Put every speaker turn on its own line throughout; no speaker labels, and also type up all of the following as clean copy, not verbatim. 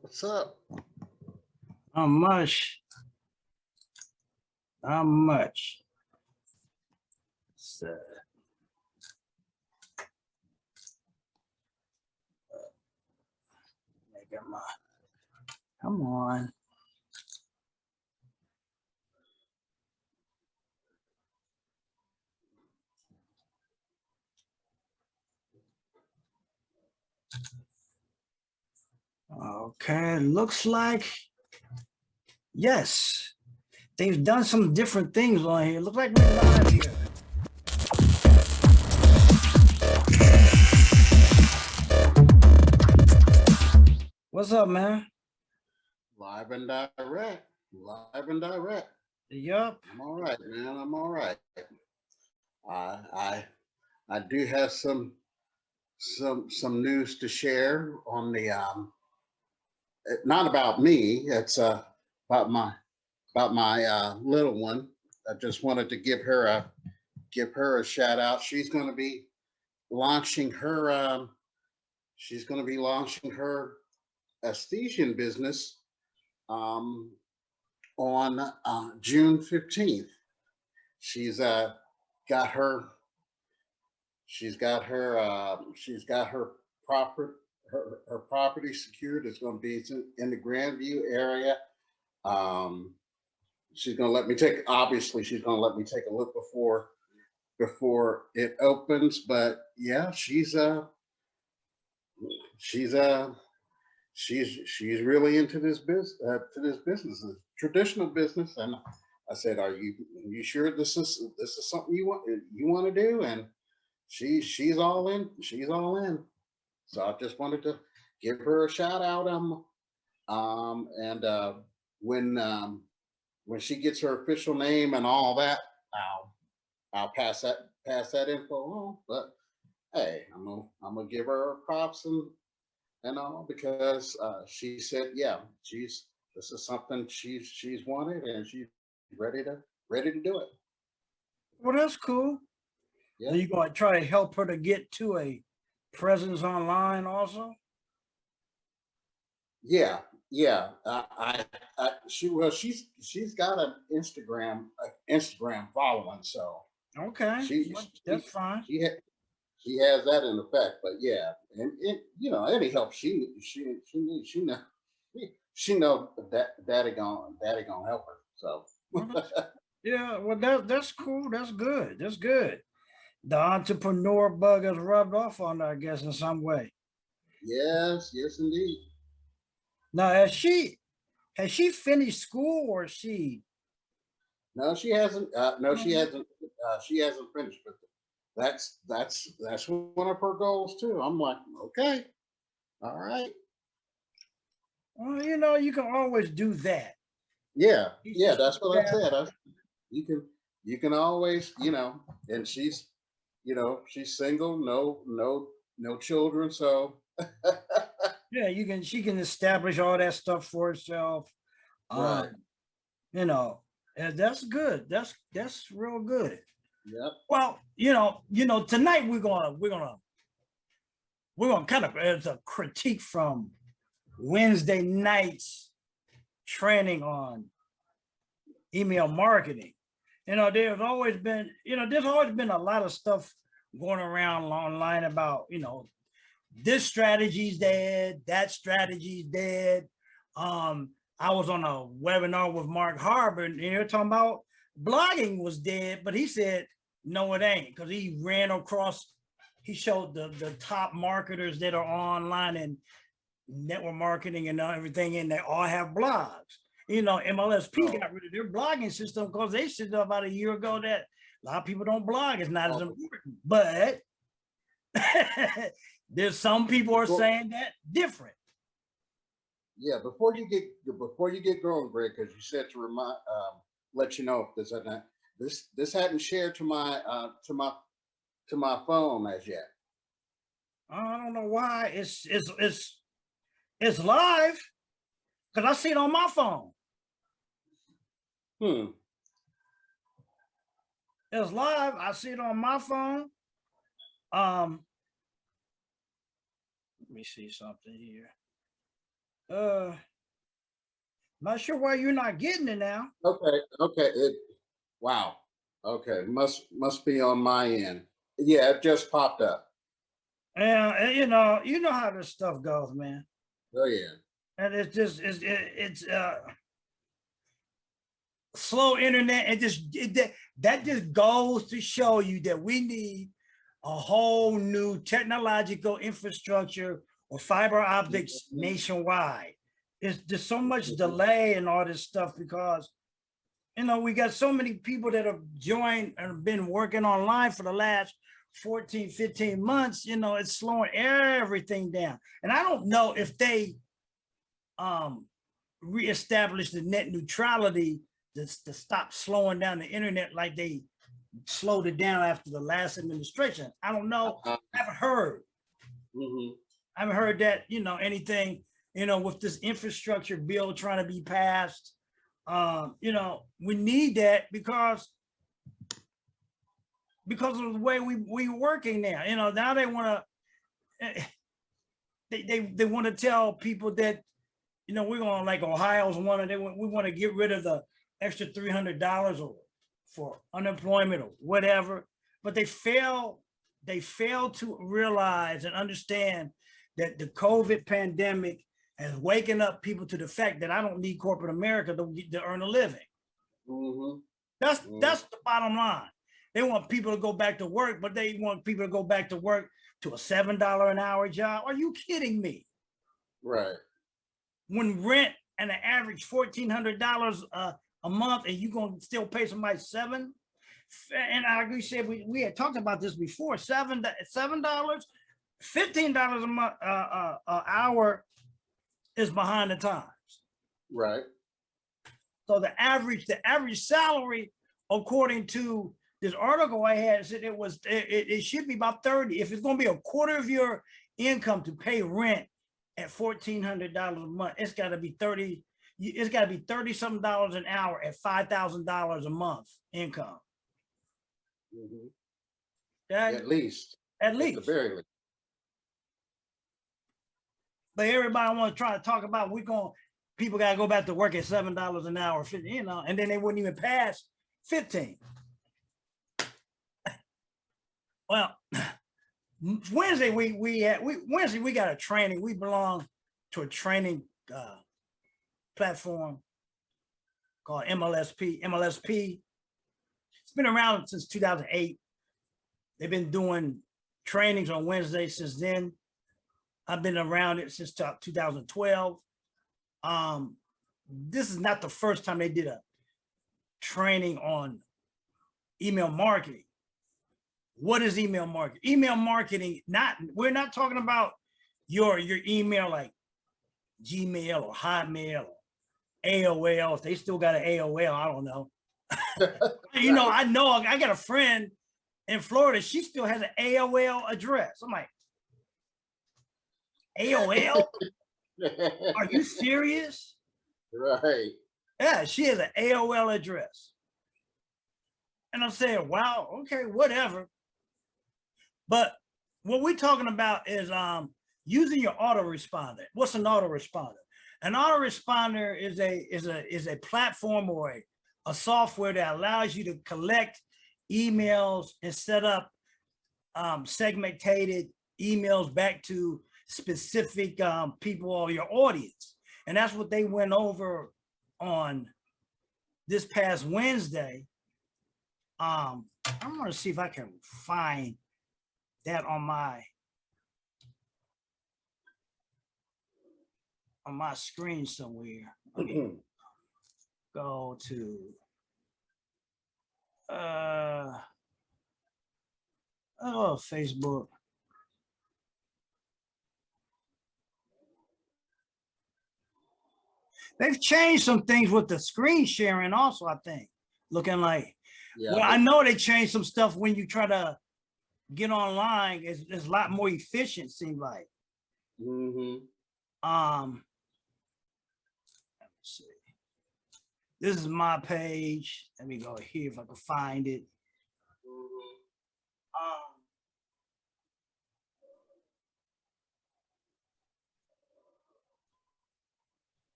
What's up?
Not much. Not much. So, make my, come on. Okay, looks like, yes, they've done some different things on here. Looks like we're live here. What's up, man?
Live and direct. Live and direct.
Yup.
I'm all right, man. I'm all right. I do have some news to share on the not about me. It's about my little one. I just wanted to give her a shout out. She's going to be launching her aesthesian business on June 15th. She's got her property secured. It's going to be in the Grandview area. She's going to let me take a look before it opens. But yeah, she's really into this business, a traditional business. And I said, "Are you sure this is something you want to do?" And she's all in. She's all in. So I just wanted to give her a shout out. And when she gets her official name and all that, I'll pass that info on. But hey, I'm gonna give her props and all, because she said, yeah, this is something she's wanted, and she's ready to do it.
Well, that's cool.
Yeah.
Are you going to try to help her to get to a presence online also?
Yeah, she's got an Instagram following, so
Okay, that's fine.
She has that in effect. But yeah, and any help she know that daddy gonna help her. So
Yeah, well, that's cool. That's good. That's good. The entrepreneur bug has rubbed off on her, I guess, in some way.
yes, indeed.
Now, has she finished school, or she?
No, she hasn't. No, she hasn't. She hasn't finished. But that's one of her goals too. I'm like, okay, all right.
Well, you can always do that.
Yeah, that's what I said. You can always, and she's single, no children, so
Yeah, she can establish all that stuff for herself.
right.
And that's good. That's real good.
Yep.
Well, tonight we're gonna kind of, as a critique from Wednesday night's training on email marketing. There's always been a lot of stuff going around online about, this strategy's dead, that strategy's dead. I was on a webinar with Mark Harbour, and they're talking about blogging was dead, but he said, no, it ain't, because he showed the top marketers that are online and network marketing and everything, and they all have blogs. MLSP got rid of their blogging system because they said about a year ago that a lot of people don't blog. It's not as important. But there's some people are saying that different.
Yeah, before you get going, Greg, because you said to let you know if this hadn't shared to my phone as yet.
I don't know why it's live, because I see it on my phone. It's live. I see it on my phone. Let me see something here. Uh, not sure why you're not getting it now.
Okay, okay. Wow. Okay, must be on my end. Yeah, it just popped up.
And you know how this stuff goes, man.
Oh yeah.
And it's just it's slow internet. And that just goes to show you that we need a whole new technological infrastructure or fiber optics nationwide. It's just so much delay and all this stuff because we got so many people that have joined and been working online for the last 14, 15 months. It's slowing everything down. And I don't know if they reestablish the net neutrality to stop slowing down the internet like they slowed it down after the last administration. I don't know. I haven't heard.
Mhm.
I haven't heard that, anything, with this infrastructure bill trying to be passed. We need that because of the way we working now. Now they want to they want to tell people that we're going, like Ohio's we want to get rid of the extra $300 or for unemployment or whatever, but they fail to realize and understand that the COVID pandemic has waken up people to the fact that I don't need corporate America to earn a living.
Mhm.
That's the bottom line. They want people to go back to work, but they want people to go back to work to a $7 an hour job. Are you kidding me?
Right.
When rent and an average $1,400 a month, and you're gonna still pay somebody $7? And I agree. Said we had talked about this before. $7, $15 a month, an hour is behind the times.
Right.
So the average salary, according to this article I had, said it should be about 30. If it's going to be a quarter of your income to pay rent at $1,400 a month, it's got to be 30. It's got to be 30 something dollars an hour at $5,000 a month income.
Mhm.
Okay?
At least.
At
At the
least.
very least.
But everybody want to try to talk about people got to go back to work at $7 an hour, and then they wouldn't even pass 15. Well, Wednesday we got a training. We belong to a training platform called MLSP. MLSP, it's been around since 2008. They've been doing trainings on Wednesday since then. I've been around it since 2012. This is not the first time they did a training on email marketing. What is email marketing? Email marketing, we're not talking about your email like Gmail or Hotmail or AOL. If they still got an AOL, I don't know. I got a friend in Florida. She still has an AOL address. I'm like, AOL? Are you serious?
Right.
Yeah, she has an AOL address. And I'm saying, wow, okay, whatever. But what we're talking about is using your autoresponder. What's an autoresponder? An autoresponder is a platform or a software that allows you to collect emails and set up segmented emails back to specific people or your audience. And that's what they went over on this past Wednesday. I'm going to see if I can find that on my screen somewhere. Okay. Go to Facebook. They've changed some things with the screen sharing also, I think. Looking like, yeah. Well, I know they changed some stuff when you try to get online. It's a lot more efficient, seems like.
Mm-hmm.
Let me see. This is my page. Let me go here if I can find it.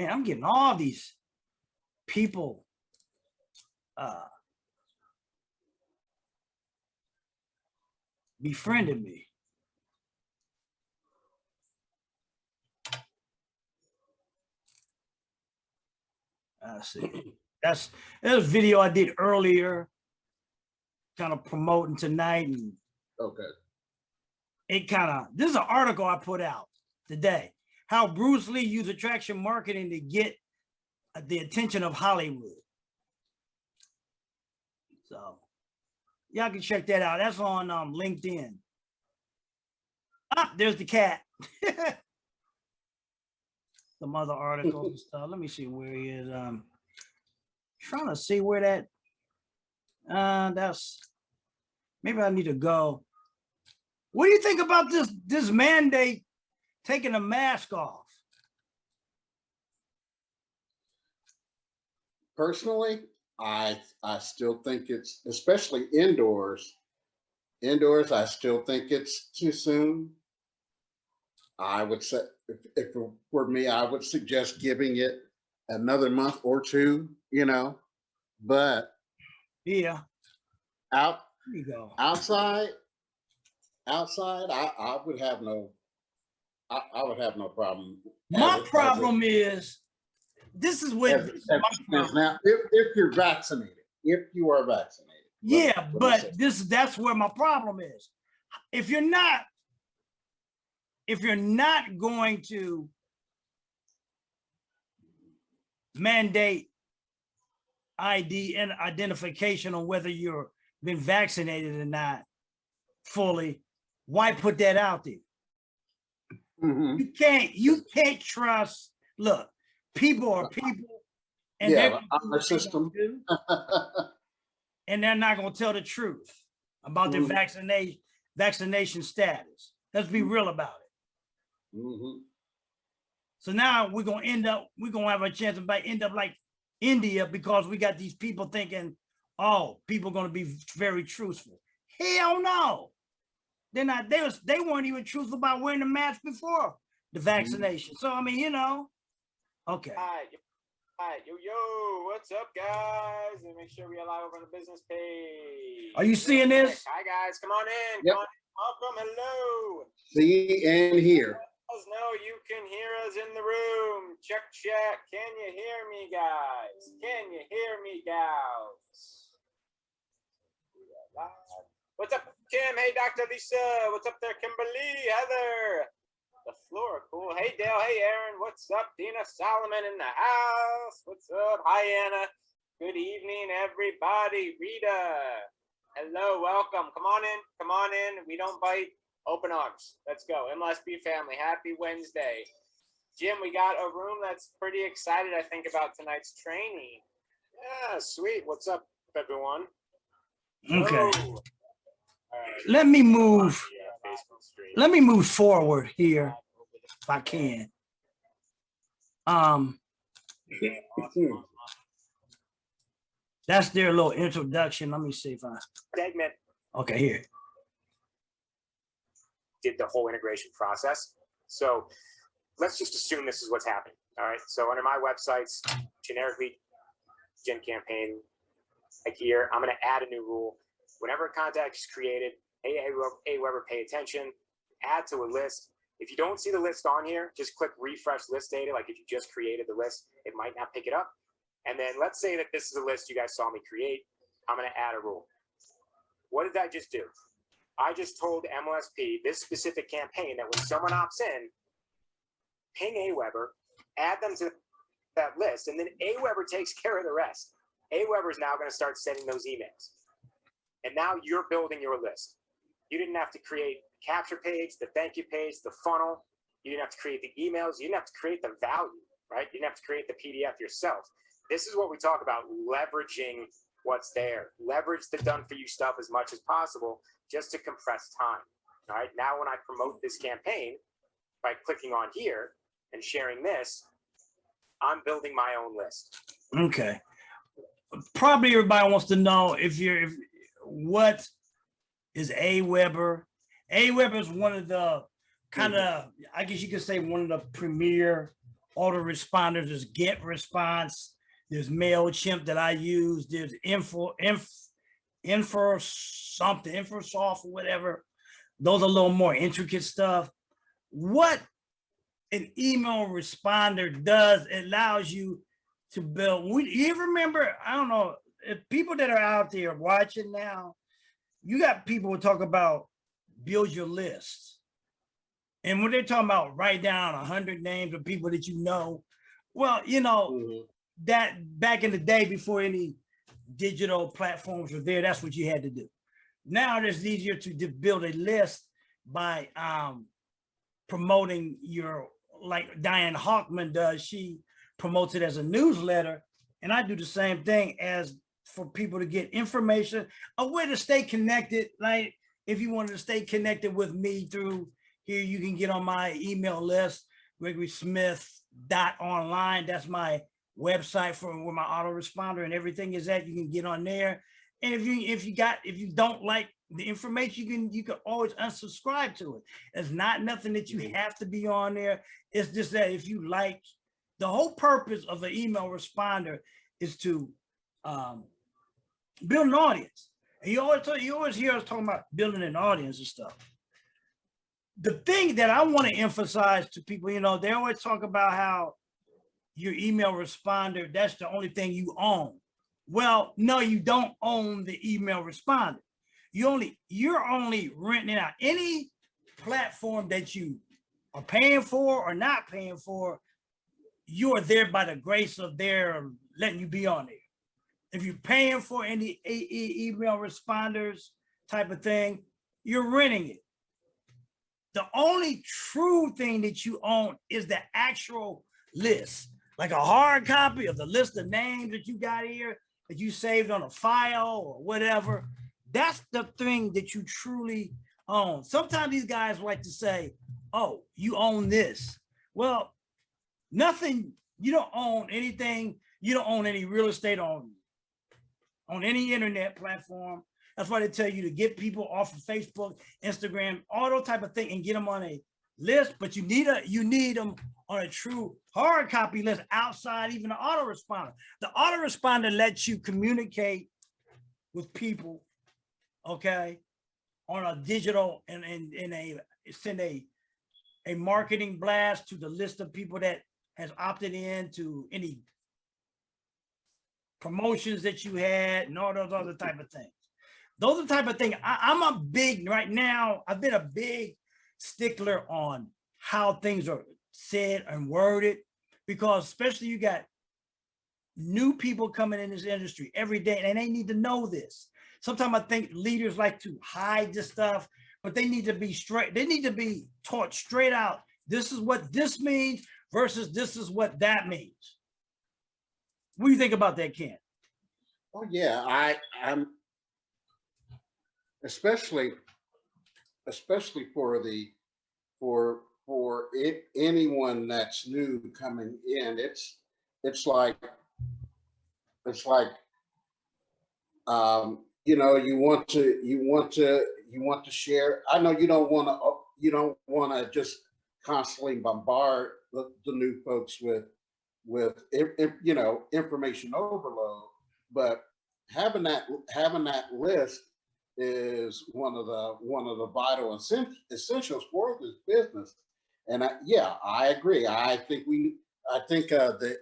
Man, I'm getting all these people befriended me. I see. That's a video I did earlier, kind of promoting tonight, and
Okay.
it kind of, this is an article I put out today. How Bruce Lee used attraction marketing to get the attention of Hollywood. So y'all can check that out. That's on LinkedIn. Ah, there's the cat. Some other articles and stuff. Let me see where he is. Trying to see where that. That's, maybe I need to go. What do you think about this mandate taking a mask off?
Personally, I still think it's, especially indoors. Indoors, I still think it's too soon. I would say, if it were me, I would suggest giving it another month or two, you know, but
Yeah,
out
there you go.
outside, I would have no, I would have no problem.
My problem is, this is what
Now, if you're vaccinated, if you are vaccinated.
Yeah, but that's where my problem is. If you're not going to mandate ID and identification on whether you're been vaccinated or not fully, why put that out there?
Mm-hmm.
You can't trust. Look, people are people, and
our system.
And they're not going to tell the truth about their vaccination status. Let's be real about it.
Mm-hmm.
So now we're going to have a chance to end up like India, because we got these people thinking, oh, people are going to be very truthful. Hell no. They're not. They weren't even truthful about wearing the mask before the vaccination. So, I mean, you know, okay.
Hi, yo, what's up, guys? And make sure we allow over on the business page.
Are you seeing this?
Hi, guys. Come on in.
Yep.
Come on in. Welcome. Hello.
See and hear.
Let us know you can hear us in the room. Check. Can you hear me, guys? Can you hear me, gals? What's up, Kim? Hey, Dr. Lisa. What's up there, Kimberly? Heather. The floor, cool. Hey, Dale. Hey, Aaron. What's up? Dina Solomon in the house. What's up? Hi, Anna. Good evening, everybody. Rita. Hello, welcome. Come on in. Come on in. We don't bite. Open arms. Let's go. MLSP family. Happy Wednesday. Jim, we got a room that's pretty excited, I think, about tonight's training. Yeah, sweet. What's up, everyone?
Okay.
Oh. Right.
Let me move. Let me move forward here, if I can. That's their little introduction. Let me see if I
segment.
Okay, here.
Did the whole integration process. So let's just assume this is what's happening. All right. So under my websites, generically, Gen campaign, like here, I'm going to add a new rule. Whenever a contact is created, hey, Weber, pay attention, add to a list. If you don't see the list on here, just click refresh list data. Like if you just created the list, it might not pick it up. And then let's say that this is a list you guys saw me create. I'm going to add a rule. What did I just do? I just told MLSP, this specific campaign, that when someone opts in, ping Aweber, add them to that list, and then Aweber takes care of the rest. Aweber is now going to start sending those emails. And now you're building your list. You didn't have to create the capture page, the thank you page, the funnel. You didn't have to create the emails. You didn't have to create the value, right? You didn't have to create the PDF yourself. This is what we talk about, leveraging what's there. Leverage the done for you stuff as much as possible just to compress time. All right. Now, when I promote this campaign by clicking on here and sharing this, I'm building my own list.
Okay. Probably everybody wants to know what is Aweber. Aweber is one of the kind of, I guess you could say, one of the premier autoresponders. There's Get Response. There's MailChimp that I use. There's Infosoft or whatever. Those are a little more intricate stuff. What an email responder does, it allows you to build. You remember, I don't know, if people that are out there watching now, you got people who talk about build your list. And when they're talking about write down 100 names of people that you know, well, you know, that back in the day before any digital platforms were there, that's what you had to do. Now it's easier to build a list by promoting your, like Diane Hawkman does, she promotes it as a newsletter. And I do the same thing as for people to get information, a way to stay connected. Like if you wanted to stay connected with me through here, you can get on my email list, GregorySmith.online. That's my website for where my autoresponder and everything is at. You can get on there. And if you don't like the information, you can always unsubscribe to it. It's not nothing that you have to be on there. It's just that if you like, the whole purpose of an email responder is to build an audience. And you always hear us talking about building an audience and stuff. The thing that I want to emphasize to people, you know, they always talk about how your email responder, that's the only thing you own. Well, no, you don't own the email responder. You're only renting out any platform that you are paying for or not paying for. You are there by the grace of their letting you be on there. If you're paying for any email responders type of thing, you're renting it. The only true thing that you own is the actual list, like a hard copy of the list of names that you got here, that you saved on a file or whatever. That's the thing that you truly own. Sometimes these guys like to say, oh, you own this. Well, nothing, you don't own anything. You don't own any real estate on any internet platform. That's why they tell you to get people off of Facebook, Instagram, all those type of thing and get them on a list, but you need them on a true hard copy list outside even the autoresponder. The autoresponder lets you communicate with people, okay, on a digital and send a marketing blast to the list of people that has opted in to any promotions that you had and all those other type of things. Those are the type of things I'm a big, right now, I've been a big stickler on how things are said and worded, because especially you got new people coming in this industry every day and they need to know this. Sometimes I think leaders like to hide this stuff, but they need to be straight. They need to be taught straight out. This is what this means versus this is what that means. What do you think about that, Ken?
Oh yeah, I'm especially for anyone that's new coming in. It's like you know, you want to share. I know you don't want to just constantly bombard the new folks with you know, information overload, but having that list is one of the vital essentials for this business. And yeah, I agree. I think the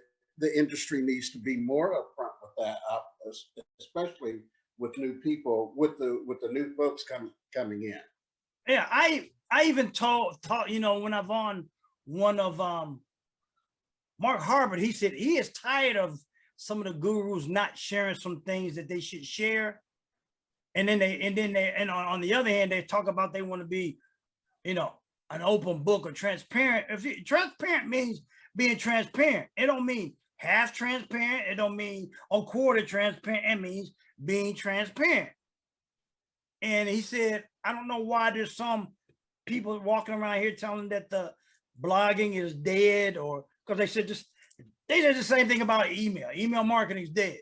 industry needs to be more upfront with that, especially with new people, with the new folks coming in.
Yeah, I even taught, you know, when I've on one of Mark Harbert, he said he is tired of some of the gurus not sharing some things that they should share. And then on the other hand, they talk about they want to be, you know, an open book or transparent. Transparent means being transparent. It don't mean half transparent. It don't mean a quarter transparent. It means being transparent. And he said, I don't know why there's some people walking around here telling that the blogging is dead, or because they said the same thing about email. Email marketing is dead.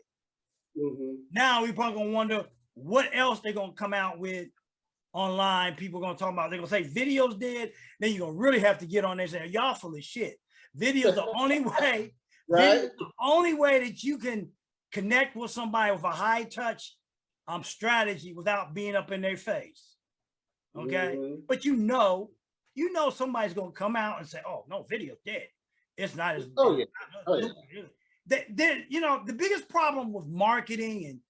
Now we probably gonna wonder what else they're gonna come out with online, people are gonna talk about, they're gonna say videos dead, then you're gonna really have to get on there and say, y'all full of shit. Video's the only way,
Right.
video's the only way that you can connect with somebody with a high touch strategy without being up in their face. Okay.
Mhm.
But you know somebody's gonna come out and say, oh no, video's dead. It's not as
Oh yeah. Oh yeah.
The biggest problem with marketing and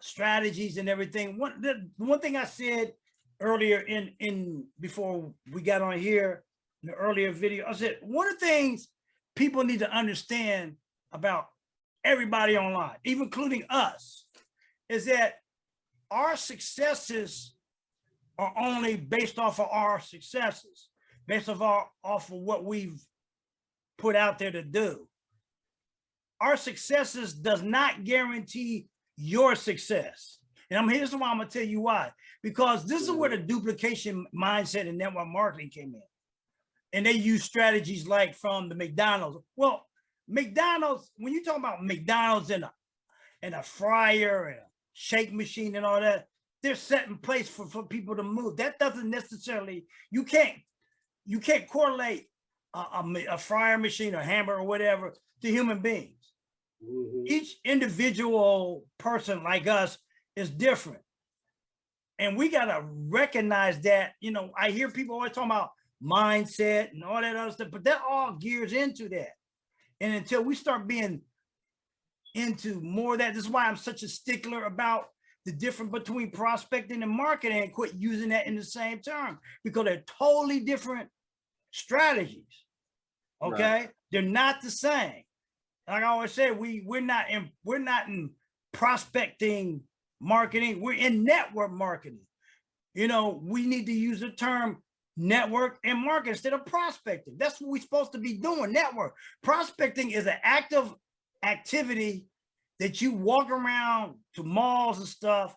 strategies and everything. One thing I said earlier in before we got on here in the earlier video, I said one of the things people need to understand about everybody online, even including us, is that our successes are only based off of our successes, based off of what we've put out there to do. Our successes does not guarantee your success. And here's why I'm gonna tell you why. Because this is where the duplication mindset and network marketing came in. And they use strategies like from the McDonald's. Well, McDonald's, when you talk about McDonald's and a fryer and a shake machine and all that, they're set in place for people to move. That doesn't necessarily, you can't correlate a fryer machine or hamburger or whatever to human beings.
Mhm.
Each individual person like us is different. And we got to recognize that. I hear people always talking about mindset and all that other stuff, but that all gears into that. And until we start being into more of that, this is why I'm such a stickler about the difference between prospecting and marketing, and quit using that in the same term, because they're totally different strategies. Okay.
Right.
They're not the same. Like I always say, we're not in prospecting marketing. We're in network marketing. We need to use the term network and market instead of prospecting. That's what we're supposed to be doing. Network. Prospecting is an active activity that you walk around to malls and stuff,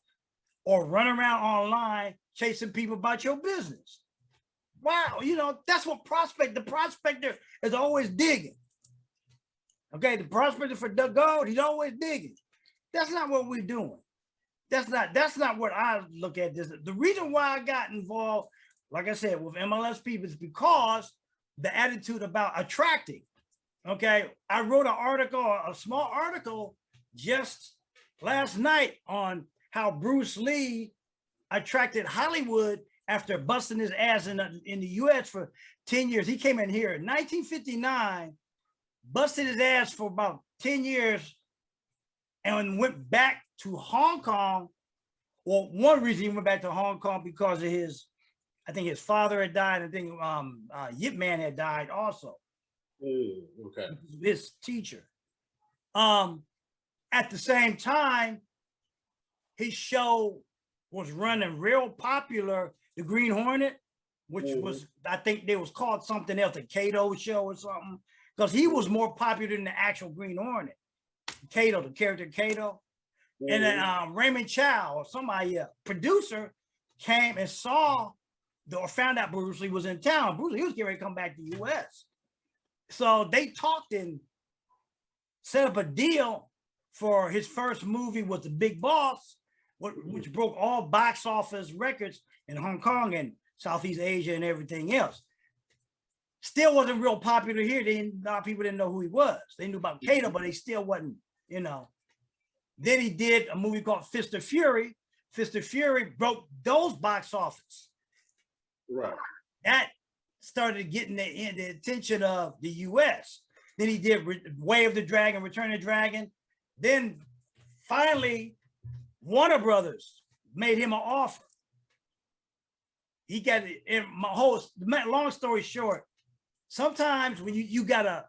or run around online chasing people about your business. Wow, that's what the prospector is always digging. Okay, the prospector for the gold, he's always digging. That's not what we're doing. That's not what I look at this. The reason why I got involved, like I said, with MLS people is because the attitude about attracting. Okay, I wrote an article, a small article just last night on how Bruce Lee attracted Hollywood after busting his ass in the US for 10 years. He came in here in 1959, busted his ass for about 10 years, and went back to Hong Kong. Well, one reason he went back to Hong Kong because of I think his father had died. I think Yip Man had died also.
Okay.
His teacher. At the same time, his show was running real popular, the Green Hornet, which was, I think they was called something else, the Kato show or something, because he was more popular than the actual Green Hornet. Kato, the character Kato. And then Raymond Chow, or somebody, producer, came and saw or found out Bruce Lee was in town. Bruce Lee was getting ready to come back to the US. So they talked and set up a deal for his first movie was The Big Boss, which broke all box office records in Hong Kong and Southeast Asia and everything else. Still wasn't real popular here. A lot of people didn't know who he was. They knew about Kato, but they still wasn't, Then he did a movie called Fist of Fury. Fist of Fury broke those box office.
Right.
That started getting the attention of the US. Then he did Way of the Dragon, Return of the Dragon. Then finally, Warner Brothers made him an offer. He got it. Long story short, sometimes when you gotta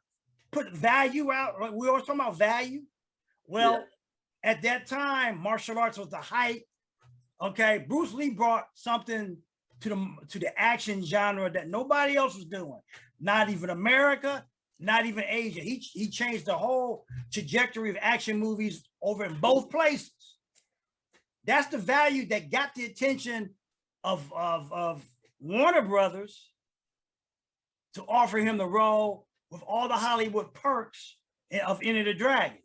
put value out, like we always talking about value. Well, at that time, martial arts was the height. Okay, Bruce Lee brought something to the action genre that nobody else was doing. Not even America, not even Asia. He changed the whole trajectory of action movies over in both places. That's the value that got the attention of Warner Brothers to offer him the role with all the Hollywood perks of Enter the Dragon.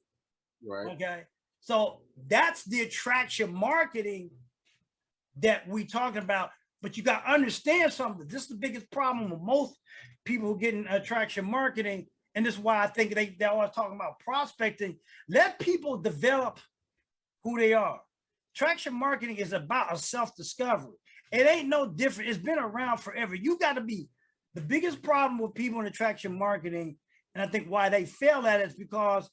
Right.
Okay. So that's the attraction marketing that we talking about, but you got to understand something. This is the biggest problem with most people who get in attraction marketing. And this is why I think they always talking about prospecting. Let people develop who they are. Attraction marketing is about a self-discovery. It ain't no different. It's been around forever. You got to be the biggest problem with people in attraction marketing. And I think why they fail at it is because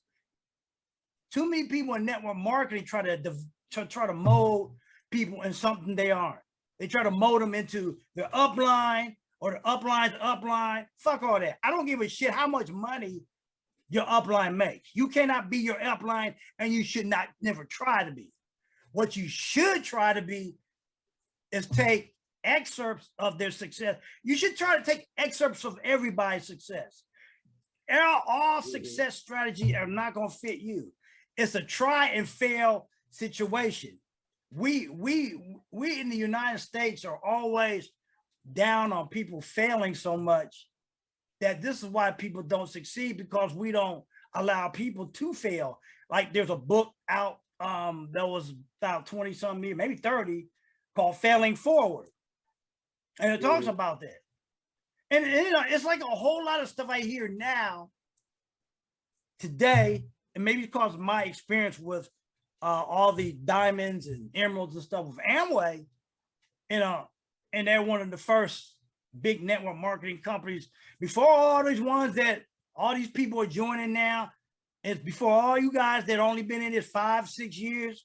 too many people in network marketing try to mold people in something they aren't. They try to mold them into their upline or the upline's upline. Fuck all that. I don't give a shit how much money your upline makes. You cannot be your upline, and you should not never try to be. What you should try to be is take excerpts of their success. You should try to take excerpts of everybody's success. All success strategies are not going to fit you. It's a try and fail situation. We in the United States are always down on people failing so much that this is why people don't succeed, because we don't allow people to fail. Like there's a book out that was about 20 something years, maybe 30, called Failing Forward. And it talks about that. And you know, it's like a whole lot of stuff I hear now today, and maybe because of my experience with all the diamonds and emeralds and stuff with Amway, you know, and they're one of the first big network marketing companies before all these ones that all these people are joining now. It's before all you guys that only been in this 5-6 years,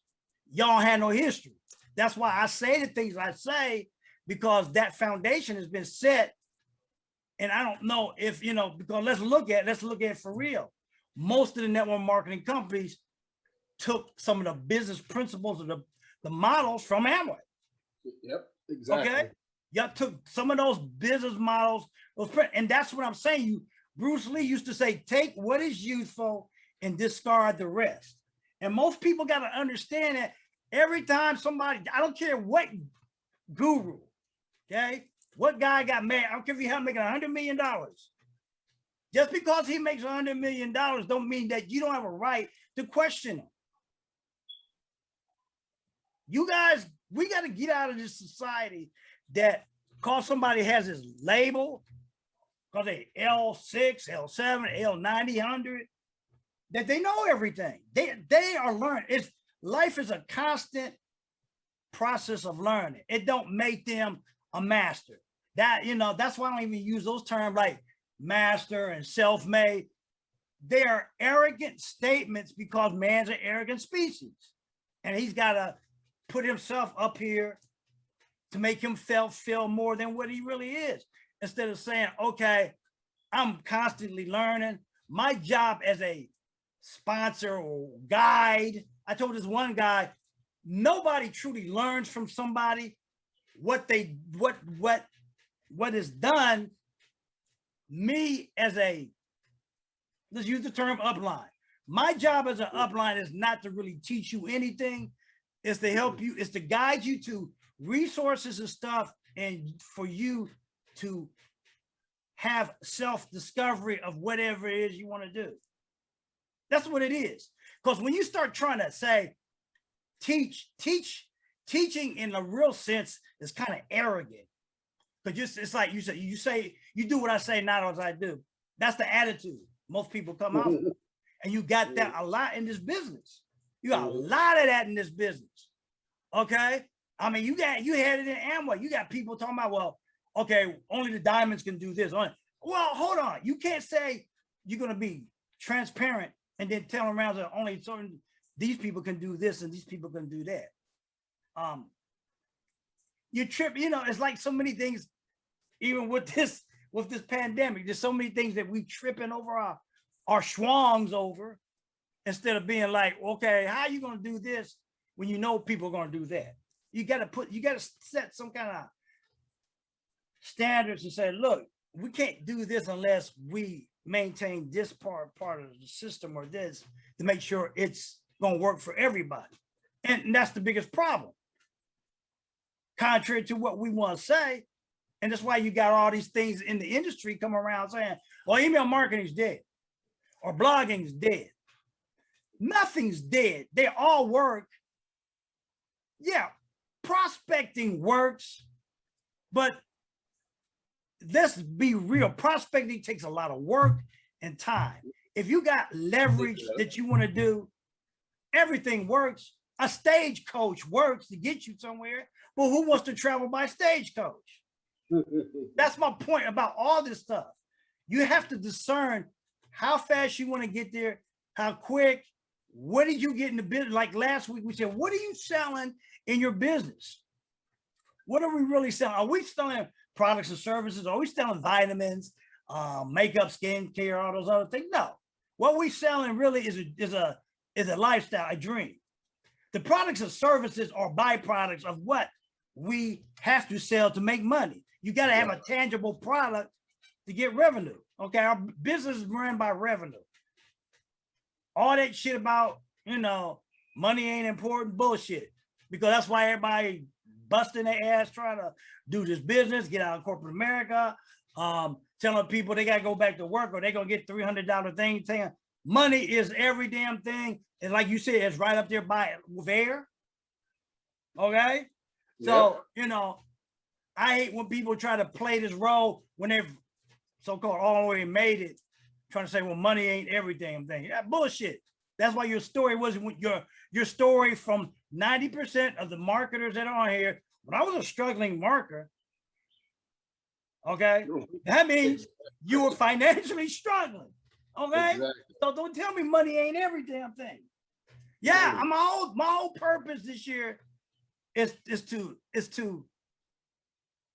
y'all had no history. That's why I say the things I say, because that foundation has been set. And I don't know if, you know, because let's look at it for real. Most of the network marketing companies took some of the business principles of the models from Amway.
Yep, exactly.
Okay. Y'all took some of those business models, and that's what I'm saying. Bruce Lee used to say, take what is useful and discard the rest. And most people got to understand that every time somebody, I don't care what guru, okay, what guy got mad, I don't care if he had making $100 million. Just because he makes $100 million don't mean that you don't have a right to question him. You guys, we got to get out of this society that because somebody has this label, because they L6, L7, L90, 100, that they know everything. They are learning. Life is a constant process of learning. It don't make them a master. That, you know, that's why I don't even use those terms like master and self-made. They are arrogant statements because man's an arrogant species. And he's got to put himself up here to make himself feel more than what he really is. Instead of saying, okay, I'm constantly learning. My job as a sponsor or guide, I told this one guy, nobody truly learns from somebody what is done. Me as a, let's use the term upline. My job as an upline is not to really teach you anything. It's to help you, it's to guide you to resources and stuff, and for you to have self-discovery of whatever it is you want to do. That's what it is. Because when you start trying to say, teaching in a real sense is kind of arrogant. Because it's like you say, you do what I say, not as I do. That's the attitude most people come out with. And you got that a lot in this business. You got a lot of that in this business. Okay. I mean, you had it in Amway. You got people talking about, well, okay, only the diamonds can do this. Well, hold on. You can't say you're going to be transparent and then tell around that only certain, these people can do this and these people can do that. You trip, you know, it's like so many things, even with this pandemic, there's so many things that we tripping over our schwangs over, instead of being like, okay, how are you going to do this when you know people are going to do that? You got to set some kind of standards and say, look, we can't do this unless we maintain this part of the system or this to make sure it's going to work for everybody. And that's the biggest problem. Contrary to what we want to say. And that's why you got all these things in the industry come around saying, well, email marketing is dead or blogging is dead. Nothing's dead. They all work. Yeah, prospecting works, but let's be real. Prospecting takes a lot of work and time. If you got leverage that you want to do, everything works. A stagecoach works to get you somewhere, but who wants to travel by stagecoach? That's my point about all this stuff. You have to discern how fast you want to get there, how quick. What did you get in the business? Like last week, we said, what are you selling in your business? What are we really selling? Are we selling products and services? Are we selling vitamins, makeup, skincare, all those other things? No. What we selling really is a lifestyle, a dream. The products and services are byproducts of what we have to sell to make money. You got to have a tangible product to get revenue. Okay, our business is run by revenue. All that shit about, money ain't important, bullshit. Because that's why everybody busting their ass trying to do this business, get out of corporate America, telling people they got to go back to work or they're going to get $300 thing. Saying money is every damn thing. And like you said, it's right up there by with air. Okay? So, I hate when people try to play this role when they've so-called already made it, trying to say, well, money ain't everything. I'm thinking, that bullshit. That's why your story wasn't your story from 90% of the marketers that are on here. When I was a struggling marketer, okay, that means you were financially struggling. Okay, exactly. So don't tell me money ain't every damn thing. Yeah, my whole purpose this year is to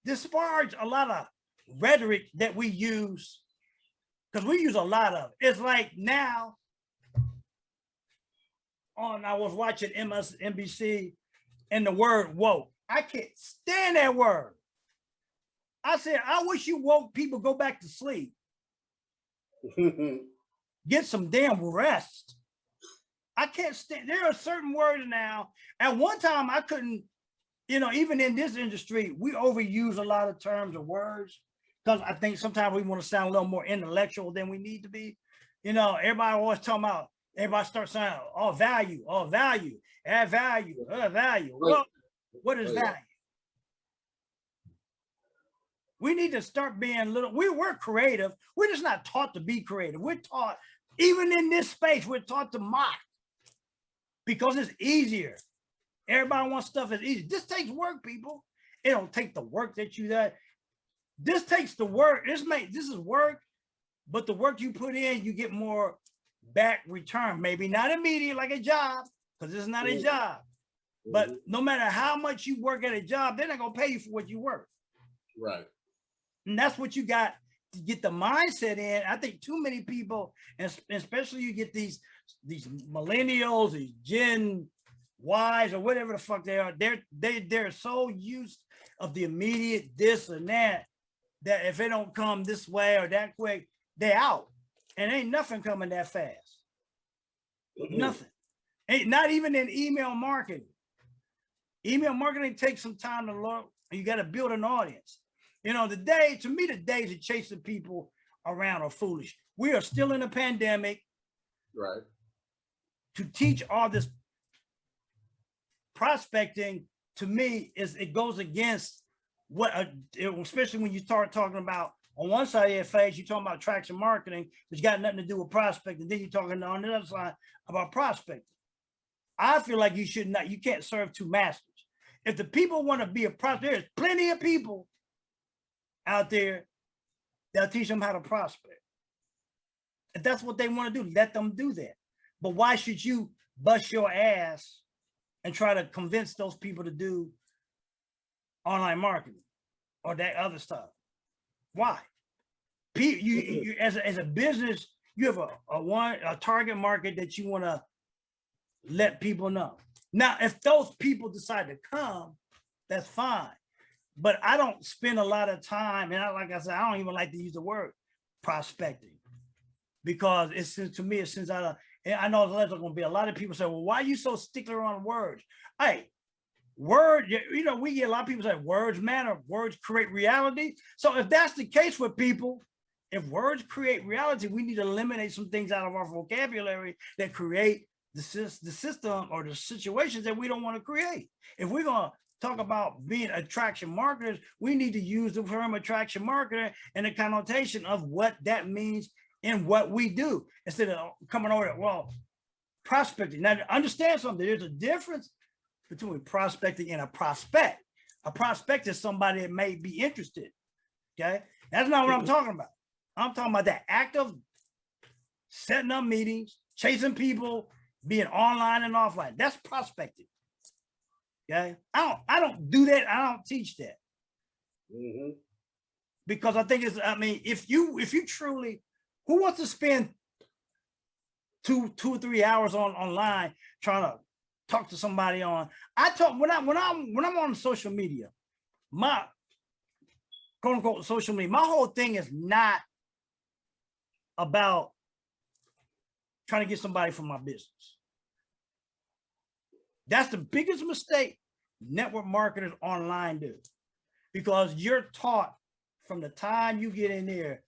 disparage a lot of rhetoric that we use, because we use a lot of it. It's like now I was watching MSNBC and the word woke. I can't stand that word. I said, I wish you woke people go back to sleep. Get some damn rest. I can't stand. There are certain words now. At one time, I couldn't, even in this industry, we overuse a lot of terms or words because I think sometimes we want to sound a little more intellectual than we need to be. Everybody always talking about, everybody starts saying, value, add value, value. Well, what is value? We need to start being we're creative. We're just not taught to be creative. We're taught, even in this space, we're taught to mock because it's easier. Everybody wants stuff that's easy. This takes work, people. It don't take the work that you got. This takes the work. This is work, but the work you put in, you get more back return. Maybe not immediate like a job, because it's not a job. But no matter how much you work at a job, they're not gonna pay you for what you work.
Right.
And that's what you got to get the mindset in. I think too many people, and especially you get these millennials, these Gen Ys or whatever the fuck they are, they're so used of the immediate this and that if it don't come this way or that quick, they're out. And ain't nothing coming that fast. Nothing. Ain't not even in email marketing. Email marketing takes some time to learn. You got to build an audience. The days of chasing people around are foolish. We are still in a pandemic.
Right.
To teach all this prospecting, to me, it goes against what, especially when you start talking about, on one side of your face, you're talking about traction marketing, which got nothing to do with prospecting. Then you're talking on the other side about prospecting. I feel like you can't serve two masters. If the people want to be a prospect, there's plenty of people out there that'll teach them how to prospect. If that's what they want to do, let them do that. But why should you bust your ass and try to convince those people to do online marketing or that other stuff? Why? You as a business, you have a target market that you want to let people know. Now, if those people decide to come, that's fine. But I don't spend a lot of time, and like I said, I don't even like to use the word prospecting, because to me, I know there's going to be a lot of people say, well, why are you so stickler on words? Hey, we get a lot of people say words matter, words create reality. So if that's the case with people, if words create reality, we need to eliminate some things out of our vocabulary that create the system or the situations that we don't want to create. If we're going to talk about being attraction marketers, we need to use the term attraction marketer and the connotation of what that means in what we do, instead of coming over, well, prospecting. Now, understand something. There's a difference between prospecting and a prospect. A prospect is somebody that may be interested. Okay, that's not what I'm talking about. I'm talking about that act of setting up meetings, chasing people, being online and offline. That's prospecting. Okay, I don't do that. I don't teach that. Because I think it's, I mean, if you truly, who wants to spend two or 3 hours online trying to talk to somebody on? I talk when I'm on social media, my quote unquote social media, my whole thing is not about trying to get somebody from my business. That's the biggest mistake network marketers online do, because you're taught from the time you get in there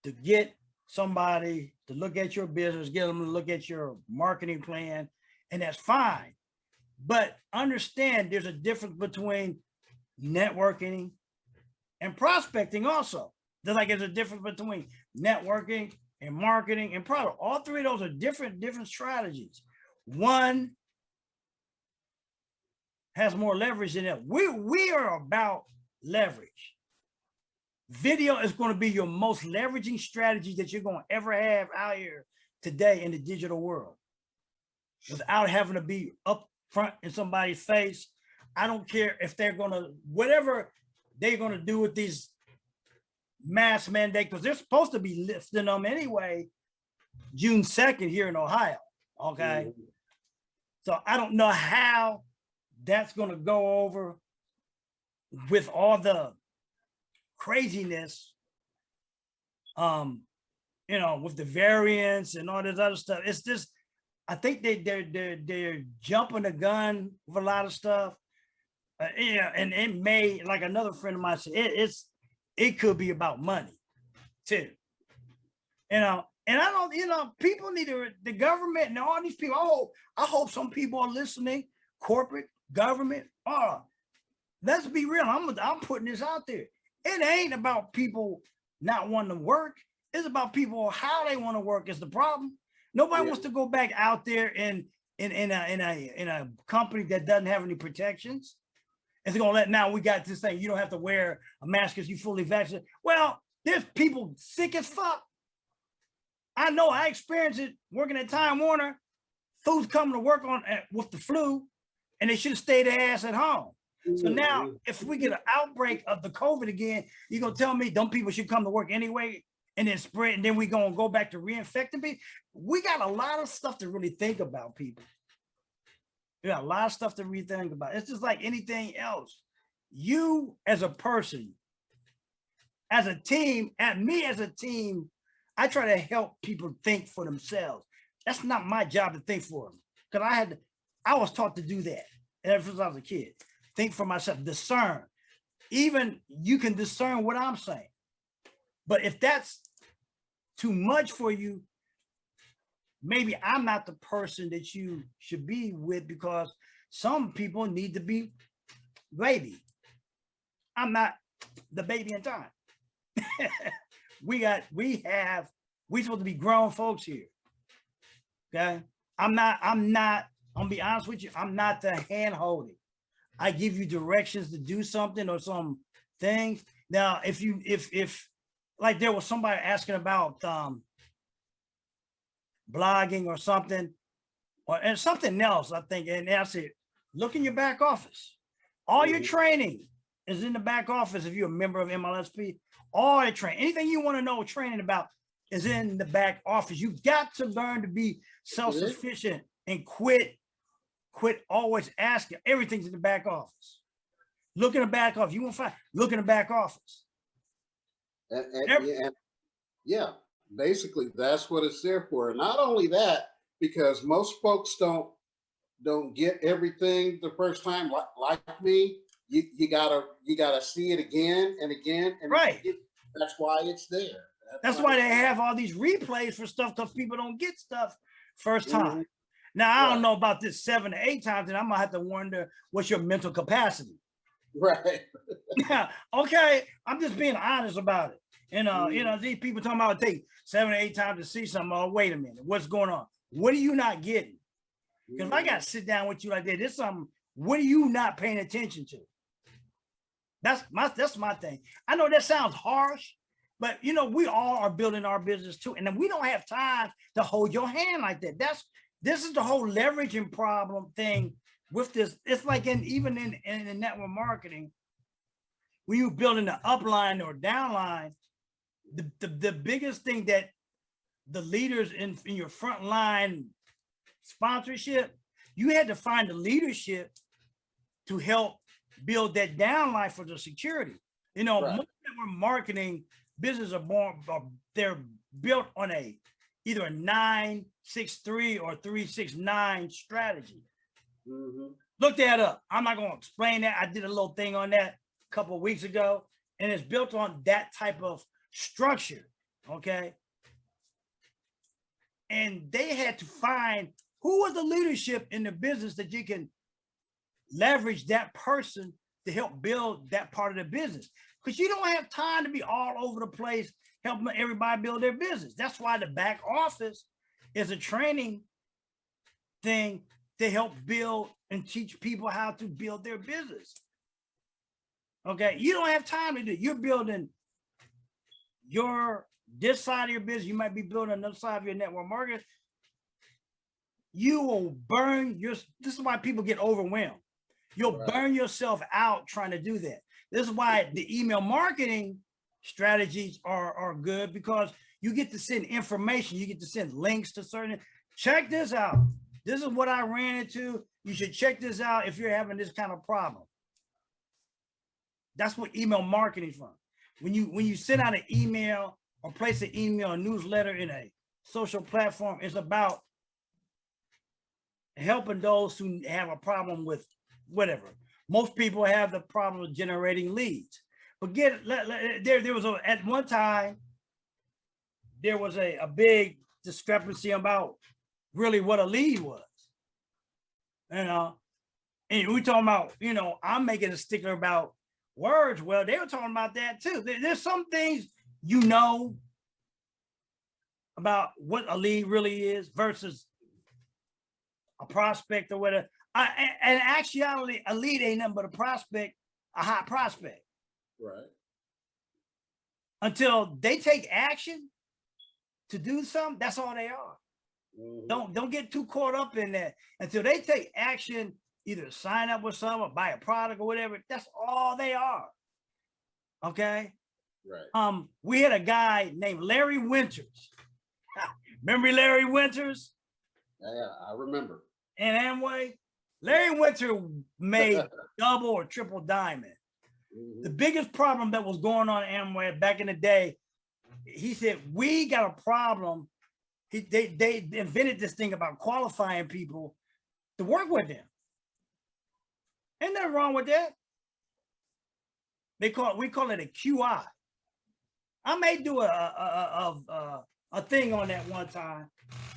to get somebody to look at your business, get them to look at your marketing plan, and that's fine. But understand there's a difference between networking and prospecting also. Just like there's a difference between networking and marketing and product. All three of those are different strategies. One has more leverage than that. We are about leverage. Video is going to be your most leveraging strategy that you're going to ever have out here today in the digital world, without having to be up front in somebody's face. I don't care if they're going to, whatever they're going to do with these mask mandate, because they're supposed to be lifting them anyway, June 2nd here in Ohio. Okay. So I don't know how that's going to go over with all the craziness, you know, with the variants and all this other stuff. It's just, I think they're jumping the gun with a lot of stuff. Yeah, and it may, like another friend of mine said, it could be about money too. You know, and I don't, you know, people need to, the government and all these people, I hope some people are listening, corporate, government. Let's be real. I'm putting this out there. It ain't about people not wanting to work. It's about people how they want to work is the problem. Nobody wants to go back out there in a company that doesn't have any protections. It's gonna let, now we got this thing, you don't have to wear a mask because you fully vaccinated. Well, there's people sick as fuck. I know, I experienced it working at Time Warner. Fools coming to work on with the flu, and they should have stayed their ass at home. So now, if we get an outbreak of the COVID again, you're gonna tell me them people should come to work anyway and then spread, and then we're gonna go back to reinfecting people? We got a lot of stuff to really think about, people. We got a lot of stuff to rethink about. It's just like anything else. You as a person, as a team, and me as a team, I try to help people think for themselves. That's not my job to think for them, because I was taught to do that ever since I was a kid. Think for myself, discern. Even you can discern what I'm saying. But if that's too much for you, maybe I'm not the person that you should be with, because some people need to be baby. I'm not the baby in time. we supposed to be grown folks here. Okay. I'm gonna be honest with you. I'm not the hand holding. I give you directions to do something or some things. Now, if like there was somebody asking about blogging or something, and something else, I think, and I said, look in your back office. All your training is in the back office. If you're a member of MLSP, all the training, anything you want to know training about is in the back office. You got to learn to be self-sufficient and quit always asking. Everything's in the back office. Look in the back office. You won't find, look in the back office.
Yeah, basically that's what it's there for. And not only that, because most folks don't get everything the first time, like me. You gotta see it again and again, and
right.
That's why it's there.
That's why they have all these replays for stuff, because people don't get stuff first time. Now, I don't know about this 7 to 8 times, and I'm gonna have to wonder what's your mental capacity.
Right.
Yeah, okay. I'm just being honest about it. And you know, these people talking about it take 7 or 8 times to see something. Oh, wait a minute, what's going on? What are you not getting? Because if I got to sit down with you like that, there's something. What are you not paying attention to? That's my thing. I know that sounds harsh, but you know, we all are building our business too, and then we don't have time to hold your hand like that. This is the whole leveraging problem thing with this. It's like even in the network marketing, when you're building the upline or downline, the biggest thing that the leaders in your front line sponsorship, you had to find the leadership to help build that downline for the security. You know,
Right.
most network marketing businesses they're built on either a 9-6-3 or 3-6-9 strategy. Look that up. I'm not going to explain that. I did a little thing on that a couple of weeks ago, and it's built on that type of structure. Okay. And they had to find who was the leadership in the business that you can leverage that person to help build that part of the business. Because you don't have time to be all over the place helping everybody build their business. That's why the back office is a training thing to help build and teach people how to build their business. Okay, you don't have time to do it. You're building this side of your business. You might be building another side of your network market. You will burn this is why people get overwhelmed. You'll burn yourself out trying to do that. This is why the email marketing strategies are good, because you get to send information. You get to send links to certain, check this out. This is what I ran into. You should check this out if you're having this kind of problem. That's what email marketing is from. When you send out an email or place an email or newsletter in a social platform, it's about helping those who have a problem with whatever. Most people have the problem of generating leads. But there was at one time, there was a big discrepancy about really what a lead was. You know, and we talking about, you know, I'm making a stickler about words. Well, they were talking about that too. There's some things, you know, about what a lead really is versus a prospect or whatever. And actually, a lead ain't nothing but a prospect, a hot prospect.
Right.
Until they take action to do something, that's all they are. Don't get too caught up in that. Until they take action, either sign up with someone, buy a product or whatever, that's all they are. Okay.
Right.
We had a guy named Larry Winters. Remember Larry Winters?
Yeah, I remember.
And Amway? Larry Winter made double or triple diamond. The biggest problem that was going on at Amway back in the day, he said, we got a problem. They invented this thing about qualifying people to work with them. Ain't nothing wrong with that. We call it a QI. I may do a thing on that one time.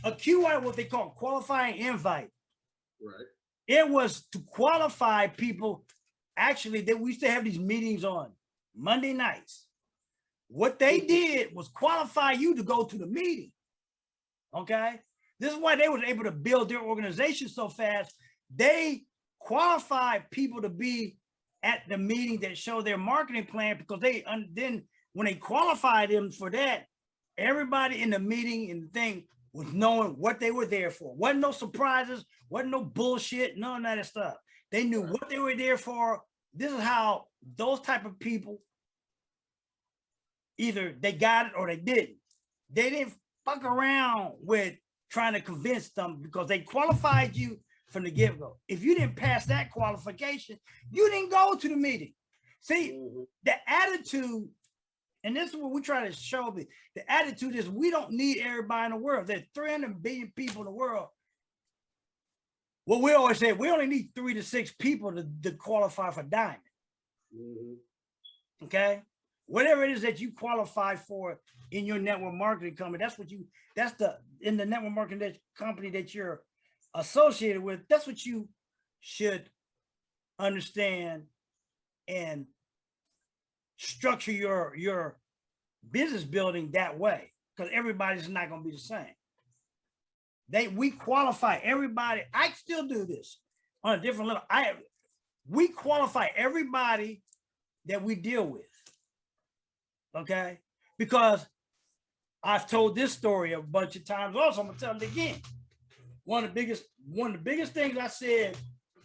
A QI, what they call qualifying invite.
Right.
It was to qualify people. Actually, we used to have these meetings on Monday nights. What they did was qualify you to go to the meeting. Okay. This is why they were able to build their organization so fast. They qualified people to be at the meeting that show their marketing plan, because then when they qualified them for that, everybody in the meeting and the thing was knowing what they were there for. Wasn't no surprises, wasn't no bullshit, none of that stuff. They knew what they were there for. This is how those type of people, either they got it or they didn't. They didn't fuck around with trying to convince them, because they qualified you from the get-go. If you didn't pass that qualification, you didn't go to the meeting. See, the attitude, and this is what we try to show, the attitude is we don't need everybody in the world. There's 300 billion people in the world. Well, we always say we only need 3 to 6 people to qualify for diamond. Okay? Whatever it is that you qualify for in your network marketing company, in the network marketing company that you're associated with, that's what you should understand and structure your business building that way, because everybody's not going to be the same. We qualify everybody. I still do this on a different level. We qualify everybody that we deal with. Okay, because I've told this story a bunch of times. Also, I'm gonna tell it again. One of the biggest things I said,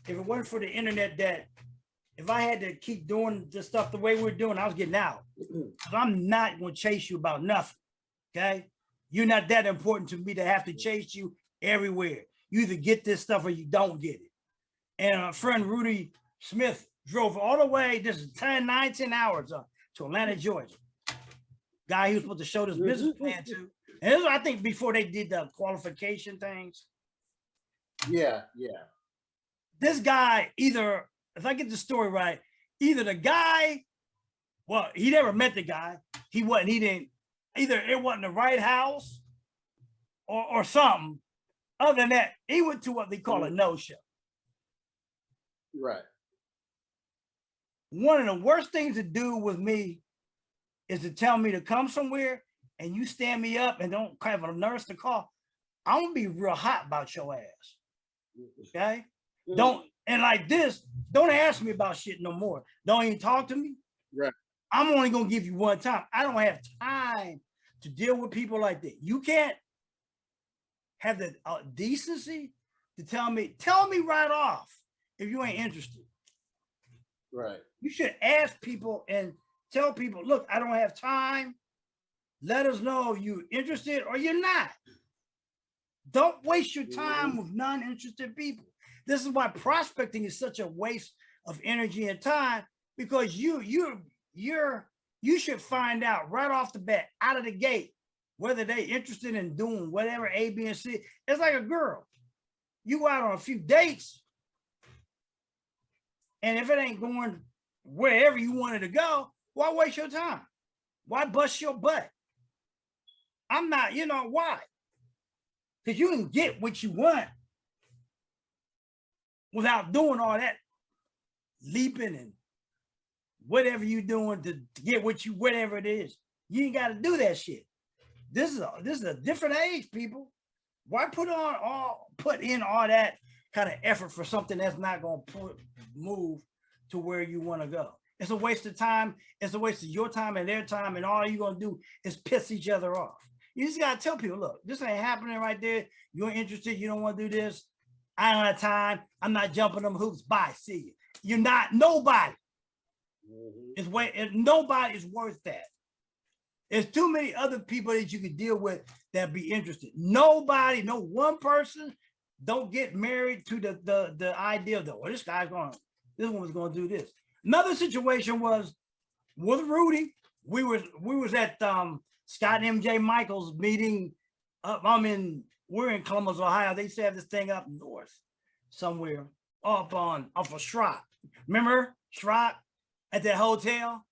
if it wasn't for the internet, that if I had to keep doing this stuff the way we're doing, I was getting out. Because I'm not gonna chase you about nothing. Okay, you're not that important to me to have to chase you everywhere. You either get this stuff or you don't get it. And our friend Rudy Smith drove all the way. This is 10 hours to Atlanta, Georgia. Guy he was supposed to show this business plan to. And this was, I think, before they did the qualification things.
Yeah.
This guy, either, if I get the story right, either the guy, well, he never met the guy. Either it wasn't the right house or something. Other than that, he went to what they call a no-show.
Right.
One of the worst things to do with me is to tell me to come somewhere and you stand me up and don't have a nurse to call. I'm gonna be real hot about your ass. Okay? Don't, and like this, don't ask me about shit no more. Don't even talk to me.
Right.
I'm only gonna give you one time. I don't have time to deal with people like that. You can't have the decency to tell me right off if you ain't interested.
Right.
You should ask people and tell people, look, I don't have time. Let us know if you're interested or you're not. Don't waste your time with non-interested people. This is why prospecting is such a waste of energy and time, because you should find out right off the bat, out of the gate, whether they're interested in doing whatever A, B, and C. It's like a girl. You go out on a few dates, and if it ain't going wherever you wanted to go, why waste your time? Why bust your butt? I'm not, why? Because you can get what you want without doing all that leaping and whatever you're doing to get what you, whatever it is. You ain't got to do that shit. This is a different age, people. Why put in all that kind of effort for something that's not going to move to where you want to go? It's a waste of time. It's a waste of your time and their time, and all you're going to do is piss each other off. You just got to tell people, look, this ain't happening right there. You're interested. You don't want to do this. I don't have time. I'm not jumping them hoops. Bye. See you. You're not nobody. Nobody is worth that. There's too many other people that you could deal with that be interested. Nobody, no one person, don't get married to the idea of this woman's going to do this. Another situation was with Rudy. We was at Scott and MJ Michaels meeting. We're in Columbus, Ohio. They used to have this thing up north somewhere off of Schrock. Remember Schrock at that hotel?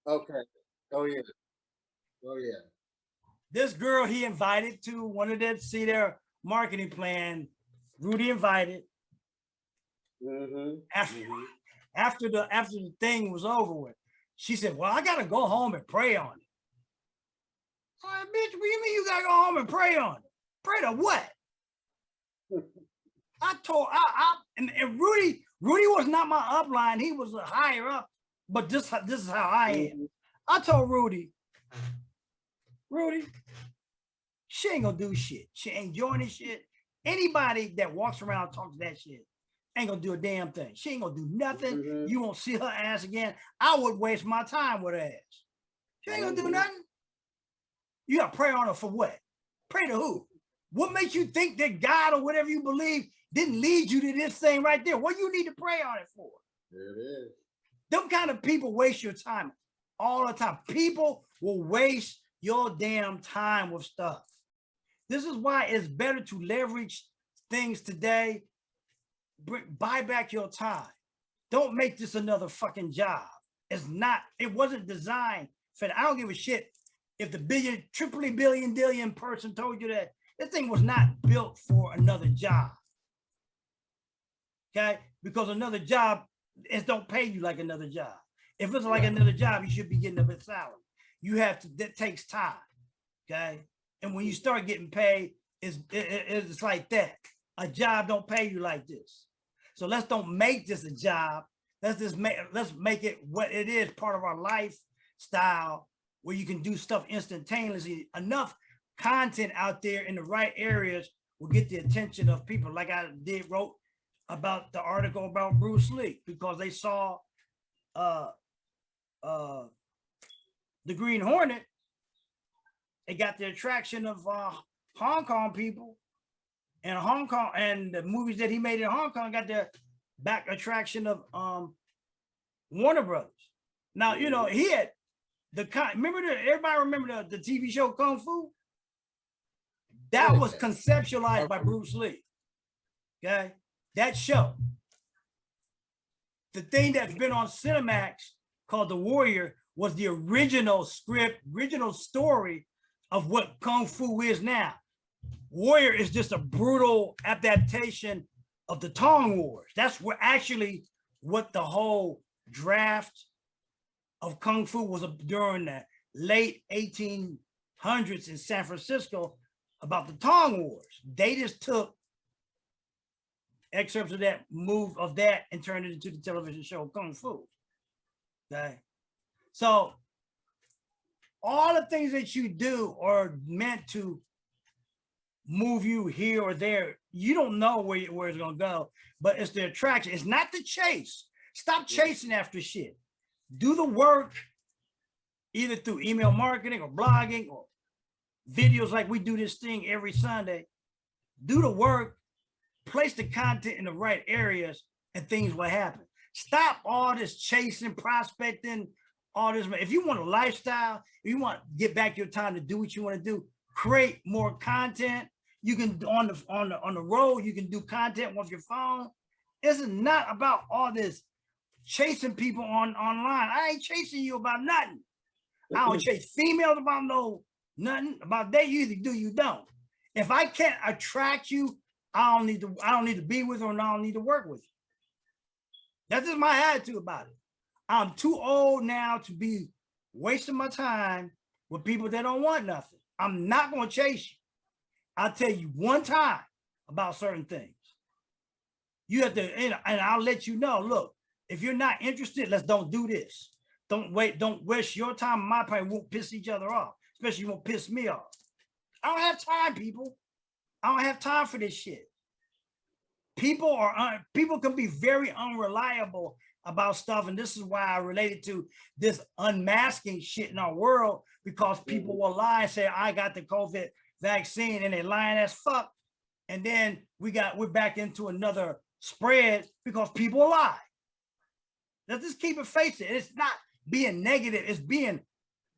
Okay. Oh yeah.
This girl he invited to wanted to see their marketing plan. Rudy invited. After the thing was over with, she said, "Well, I gotta go home and pray on it." All right, bitch, what do you mean you gotta go home and pray on it? Pray to what? And Rudy was not my upline. He was a higher up, but this is how I am. I told Rudy, she ain't gonna do shit. She ain't joining shit. Anybody that walks around talks that shit ain't gonna do a damn thing. She ain't gonna do nothing. You won't see her ass again. I would waste my time with her ass. She ain't gonna do nothing. You gotta pray on her for what? Pray to who? What makes you think that God or whatever you believe didn't lead you to this thing right there? What you need to pray on it for?
There it is.
Them kind of people waste your time all the time. People will waste your damn time with stuff. This is why it's better to leverage things today. Buy back your time. Don't make this another fucking job. It wasn't designed for that. I don't give a shit if the triple billion person told you that. This thing was not built for another job. Okay? Because another job, it don't pay you like another job. If it's like another job, you should be getting a bit salary. You have to, that takes time. Okay. And when you start getting paid, it's like that. A job don't pay you like this. So let's don't make this a job. Let's make it what it is, part of our lifestyle, where you can do stuff instantaneously. Enough content out there in the right areas will get the attention of people. Like I wrote about the article about Bruce Lee, because they saw the Green Hornet. It got the attraction of Hong Kong people, and Hong Kong, and the movies that he made in Hong Kong got the back attraction of Warner Brothers. Now, you know, he had everybody remember the TV show Kung Fu? That was conceptualized by Bruce Lee. Okay, that show. The thing that's been on Cinemax called The Warrior was the original script, original story of what Kung Fu is now. Warrior is just a brutal adaptation of the Tong Wars. That's what the whole draft of Kung Fu was during the late 1800s in San Francisco, about the Tong Wars. They just took excerpts of that and turned it into the television show Kung Fu. Okay. So all the things that you do are meant to move you here or there. You don't know where it's going to go, but it's the attraction. It's not the chase. Stop chasing after shit. Do the work either through email marketing or blogging or videos like we do this thing every Sunday. Do the work, place the content in the right areas, and things will happen. Stop all this chasing, prospecting, all this. If you want a lifestyle, if you want to get back your time to do what you want to do, create more content. You can on the road, you can do content with your phone. This is not about all this chasing people online. I ain't chasing you about nothing. I don't chase females about nothing about that. You either do, you don't. If I can't attract you, I don't need to be with you, and I don't need to work with you. That's just my attitude about it. I'm too old now to be wasting my time with people that don't want nothing. I'm not going to chase you. I'll tell you one time about certain things. You have to, and I'll let you know, look, if you're not interested, don't do this. Don't waste your time and my time. Won't piss each other off, especially you won't piss me off. I don't have time, people. I don't have time for this shit. People can be very unreliable about stuff, and this is why I related to this unmasking shit in our world, because people will lie and say I got the COVID vaccine, and they lying as fuck, and then we're back into another spread because people lie. Let's just keep it facing. It's not being negative, it's being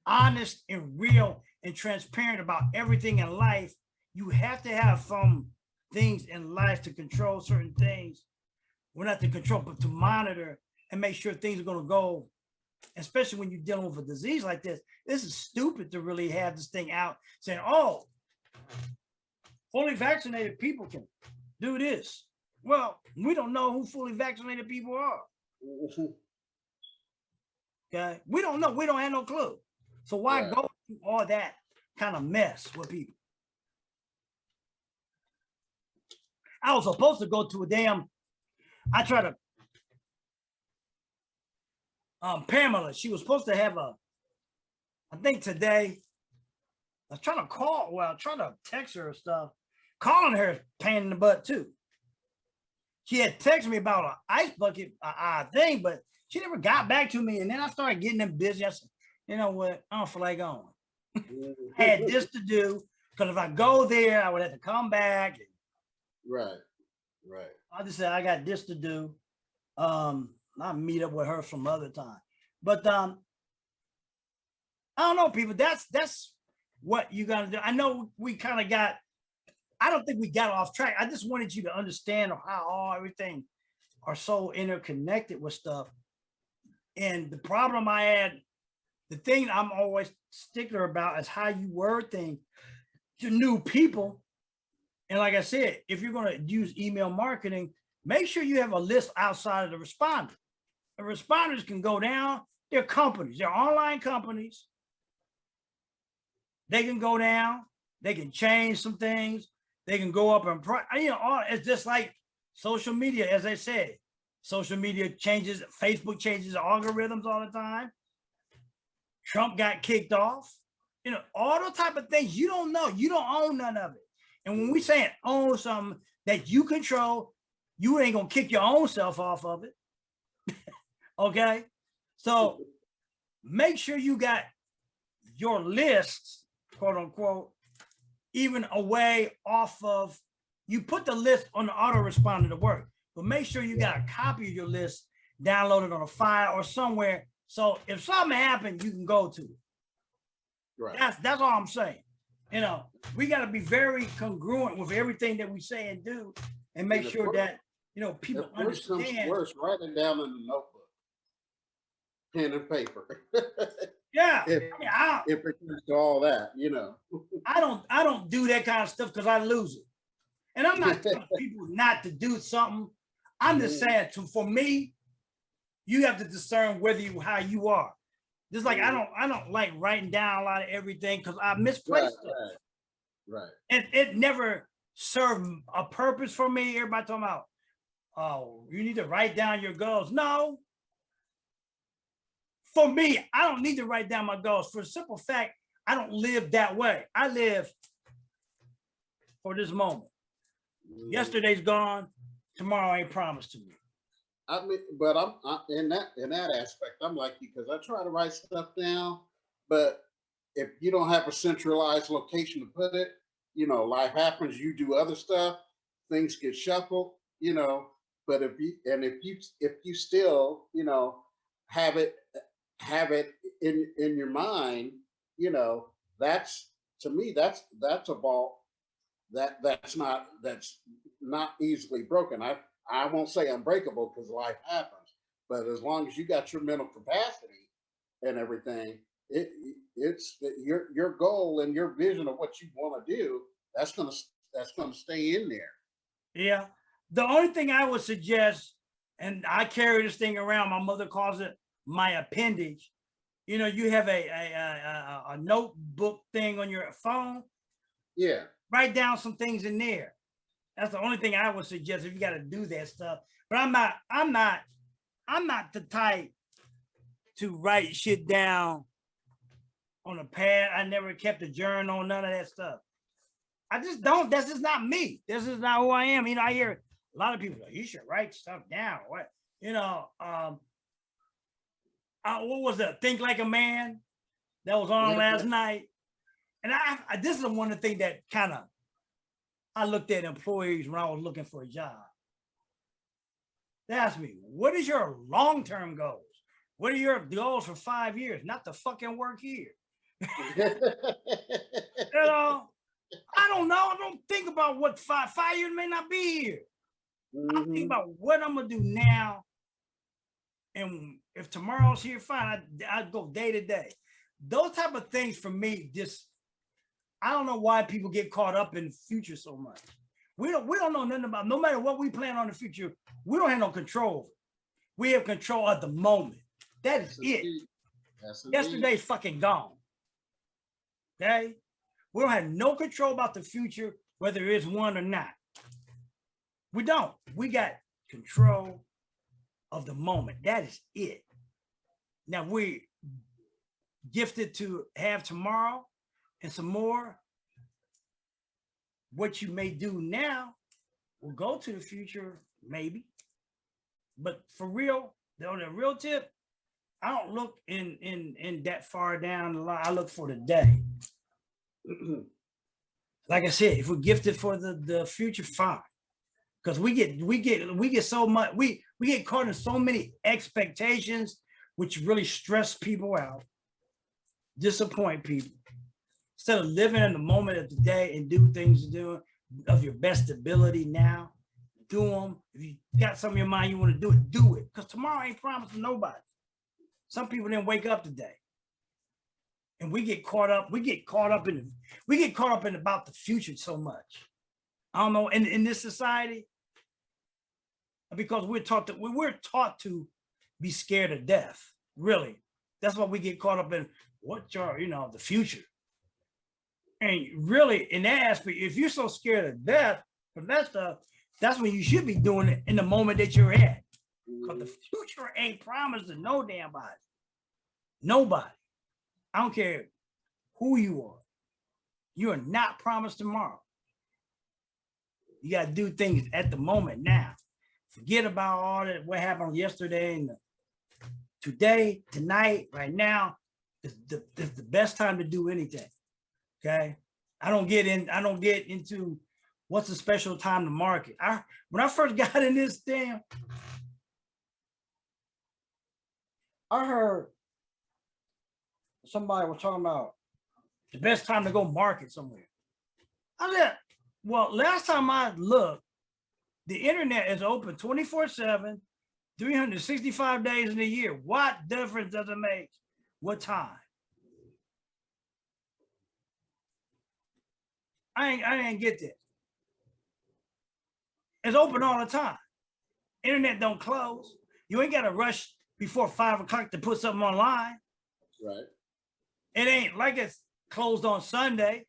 honest and real and transparent about everything in life. You have to have some things in life to control certain things. Well, not to control, but to monitor and make sure things are going to go, especially when you're dealing with a disease like this. This is stupid to really have this thing out saying, oh, fully vaccinated people can do this. Well, we don't know who fully vaccinated people are. Okay, we don't know. We don't have no clue. So why go through all that kind of mess with people? I was supposed to go to I tried to, Pamela, she was supposed to have I think today, I was trying to text her and stuff. Calling her is pain in the butt too. She had texted me about an ice bucket thing, but she never got back to me. And then I started getting them busy. I said, you know what? I don't feel like going. I had this to do, because if I go there, I would have to come back.
Right.
I just said, I got this to do. I'll meet up with her some other time. But I don't know, people. That's what you got to do. I know we kind of I don't think we got off track. I just wanted you to understand how all everything are so interconnected with stuff. And the problem I had, the thing I'm always stickler about is how you word things to new people. And like I said, if you're going to use email marketing, make sure you have a list outside of the responder. responders can go down. They're companies. They're online companies. They can go down. They can change some things. They can go up and, it's just like social media, as I said. Social media changes, Facebook changes algorithms all the time. Trump got kicked off. All those type of things you don't know. You don't own none of it. And when we say own something that you control, you ain't gonna kick your own self off of it. Okay? So make sure you got your lists, quote unquote, even away off of, you put the list on the autoresponder to work, but make sure you got a copy of your list downloaded on a file or somewhere. So if something happens, you can go to it.
Right.
That's all I'm saying. We got to be very congruent with everything that we say and do, and make sure that people understand.
Worse, write it down in the notebook, pen and paper.
Yeah,
if it comes to all that,
I don't do that kind of stuff because I lose it. And I'm not telling people not to do something. I'm just saying, for me, you have to discern how you are. Just like I don't like writing down a lot of everything because I misplaced stuff.
Right.
And it never served a purpose for me. Everybody talking about, oh, you need to write down your goals. No. For me, I don't need to write down my goals for the simple fact I don't live that way. I live for this moment. Yesterday's gone. Tomorrow ain't promised to me.
I mean, but I'm in that aspect. I'm like you because I try to write stuff down, but if you don't have a centralized location to put it, life happens. You do other stuff, things get shuffled. But if you still have it in your mind, that's, to me, that's a ball that's not easily broken. I won't say unbreakable because life happens, but as long as you got your mental capacity and everything, it's your goal and your vision of what you want to do. That's gonna stay in there.
Yeah. The only thing I would suggest, and I carry this thing around, my mother calls it my appendage. You have a notebook thing on your phone.
Yeah.
Write down some things in there. That's the only thing I would suggest if you got to do that stuff. But I'm not the type to write shit down on a pad. I never kept a journal, none of that stuff. I just don't. That's just not me. This is not who I am. I hear a lot of people go, you should write stuff down. What? What was that? Think Like a Man that was on last night. And this is one of the things that kind of, I looked at employees when I was looking for a job. They asked me, what is your long-term goals? What are your goals for 5 years? Not to fucking work here. I don't know. I don't think about what 5 years may not be here. I'm thinking about what I'm going to do now. And if tomorrow's here, fine. I'd go day to day. Those type of things for me, I don't know why people get caught up in the future so much. We don't know nothing about, no matter what we plan on the future, we don't have no control over it. We have control at the moment. That is it. Yesterday's fucking gone. Okay? We don't have no control about the future, whether there is one or not. We don't. We got control of the moment. That is it. Now we're gifted to have tomorrow and some more. What you may do now will go to the future, maybe. But for real, on the real tip, I don't look in that far down the line. I look for the day. Like I said, if we're gifted for the future, fine. Because we get so much, we get caught in so many expectations, which really stress people out, disappoint people. Instead of living in the moment of the day and do things of your best ability now, do them. If you got something in your mind you want to do it. Because tomorrow ain't promised to nobody. Some people didn't wake up today. And we get caught up in about the future so much. I don't know, in this society, because we're taught to be scared of death. Really, that's what we get caught up in. What your, the future. And really, in that aspect, if you're so scared of death for that stuff, that's when you should be doing it in the moment that you're at. Because the future ain't promised to no damn body. Nobody. I don't care who you are. You are not promised tomorrow. You got to do things at the moment now. Forget about all that, what happened yesterday and today, tonight, right now. Is the best time to do anything. Okay. I don't get into what's a special time to market. When I first got in this thing, I heard somebody was talking about the best time to go market somewhere. I said, well, last time I looked, the internet is open 24/7, 365 days in a year. What difference does it make? What time? I ain't get that. It's open all the time. Internet don't close. You ain't got to rush before 5 o'clock to put something online.
Right.
It ain't like it's closed on Sunday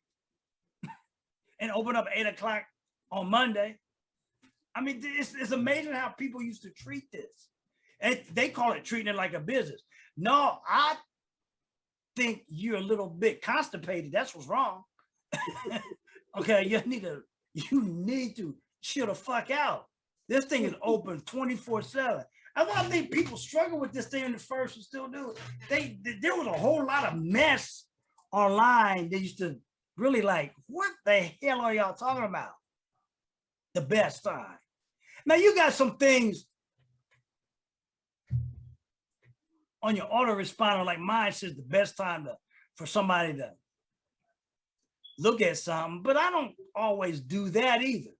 and open up 8 o'clock on Monday. I mean, it's amazing how people used to treat this. And they call it treating it like a business. No, I think you're a little bit constipated. That's what's wrong. Okay, you need to chill the fuck out. This thing is open 24/7. That's why I think people struggle with this thing in the first and still do. There was a whole lot of mess online. They used to really like, what the hell are y'all talking about? The best time. Now you got some things on your autoresponder, like mine says the best time for somebody to look at something, but I don't always do that either.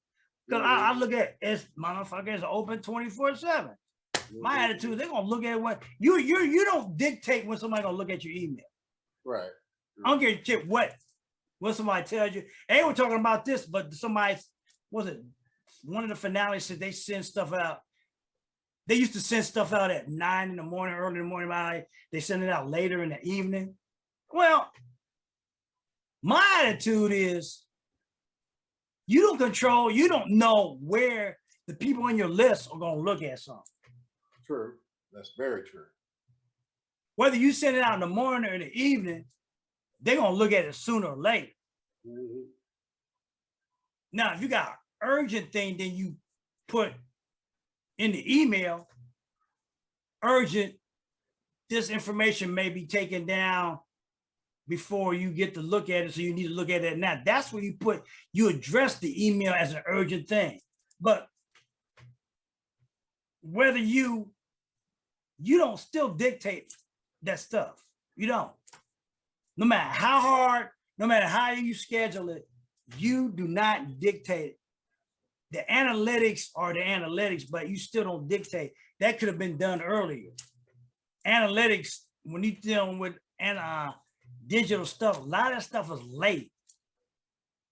Because I look at it's motherfuckers open 24/7. My attitude, they're gonna look at what you don't dictate when somebody's gonna look at your email.
Right.
I don't give a shit what somebody tells you. Hey, we're talking about this, but somebody was it one of the finales said they send stuff out. They used to send stuff out at 9 in the morning, early in the morning. They send it out later in the evening. Well, my attitude is you don't control, you don't know where the people on your list are going to look at something.
True. That's very true.
Whether you send it out in the morning or in the evening, they're going to look at it sooner or later.
Mm-hmm.
Now, if you got an urgent thing, then you put in the email, urgent, this information may be taken down before you get to look at it, so you need to look at it now. That's where you address the email as an urgent thing. But whether you don't still dictate that stuff. You don't. No matter how hard, no matter how you schedule it, you do not dictate. The analytics are the analytics, but you still don't dictate. That could have been done earlier. Analytics, when you're dealing with digital stuff, a lot of stuff is late.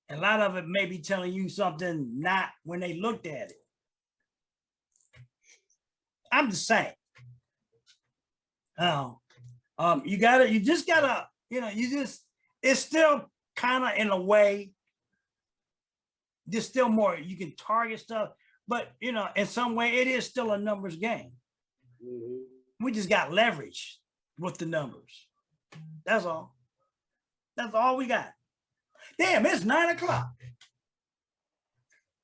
A lot of it may be telling you something not when they looked at it. I'm just saying. It's still kind of in a way, there's still more, you can target stuff, but in some way it is still a numbers game. Mm-hmm. We just got leverage with the numbers. That's all. That's all we got. Damn, it's 9 o'clock.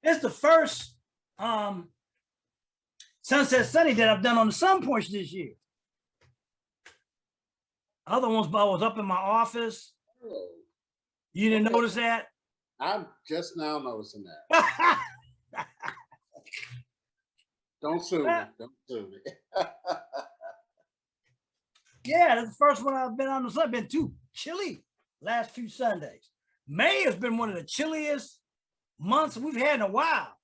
It's the first Sunset Sunny that I've done on the Sun Porch this year. Other ones, I was up in my office. Oh. You didn't notice that?
I'm just now noticing that. Don't sue me. Don't sue me.
Yeah, that's the first one I've been on the sun. I've been too chilly last few Sundays. May has been one of the chilliest months we've had in a while.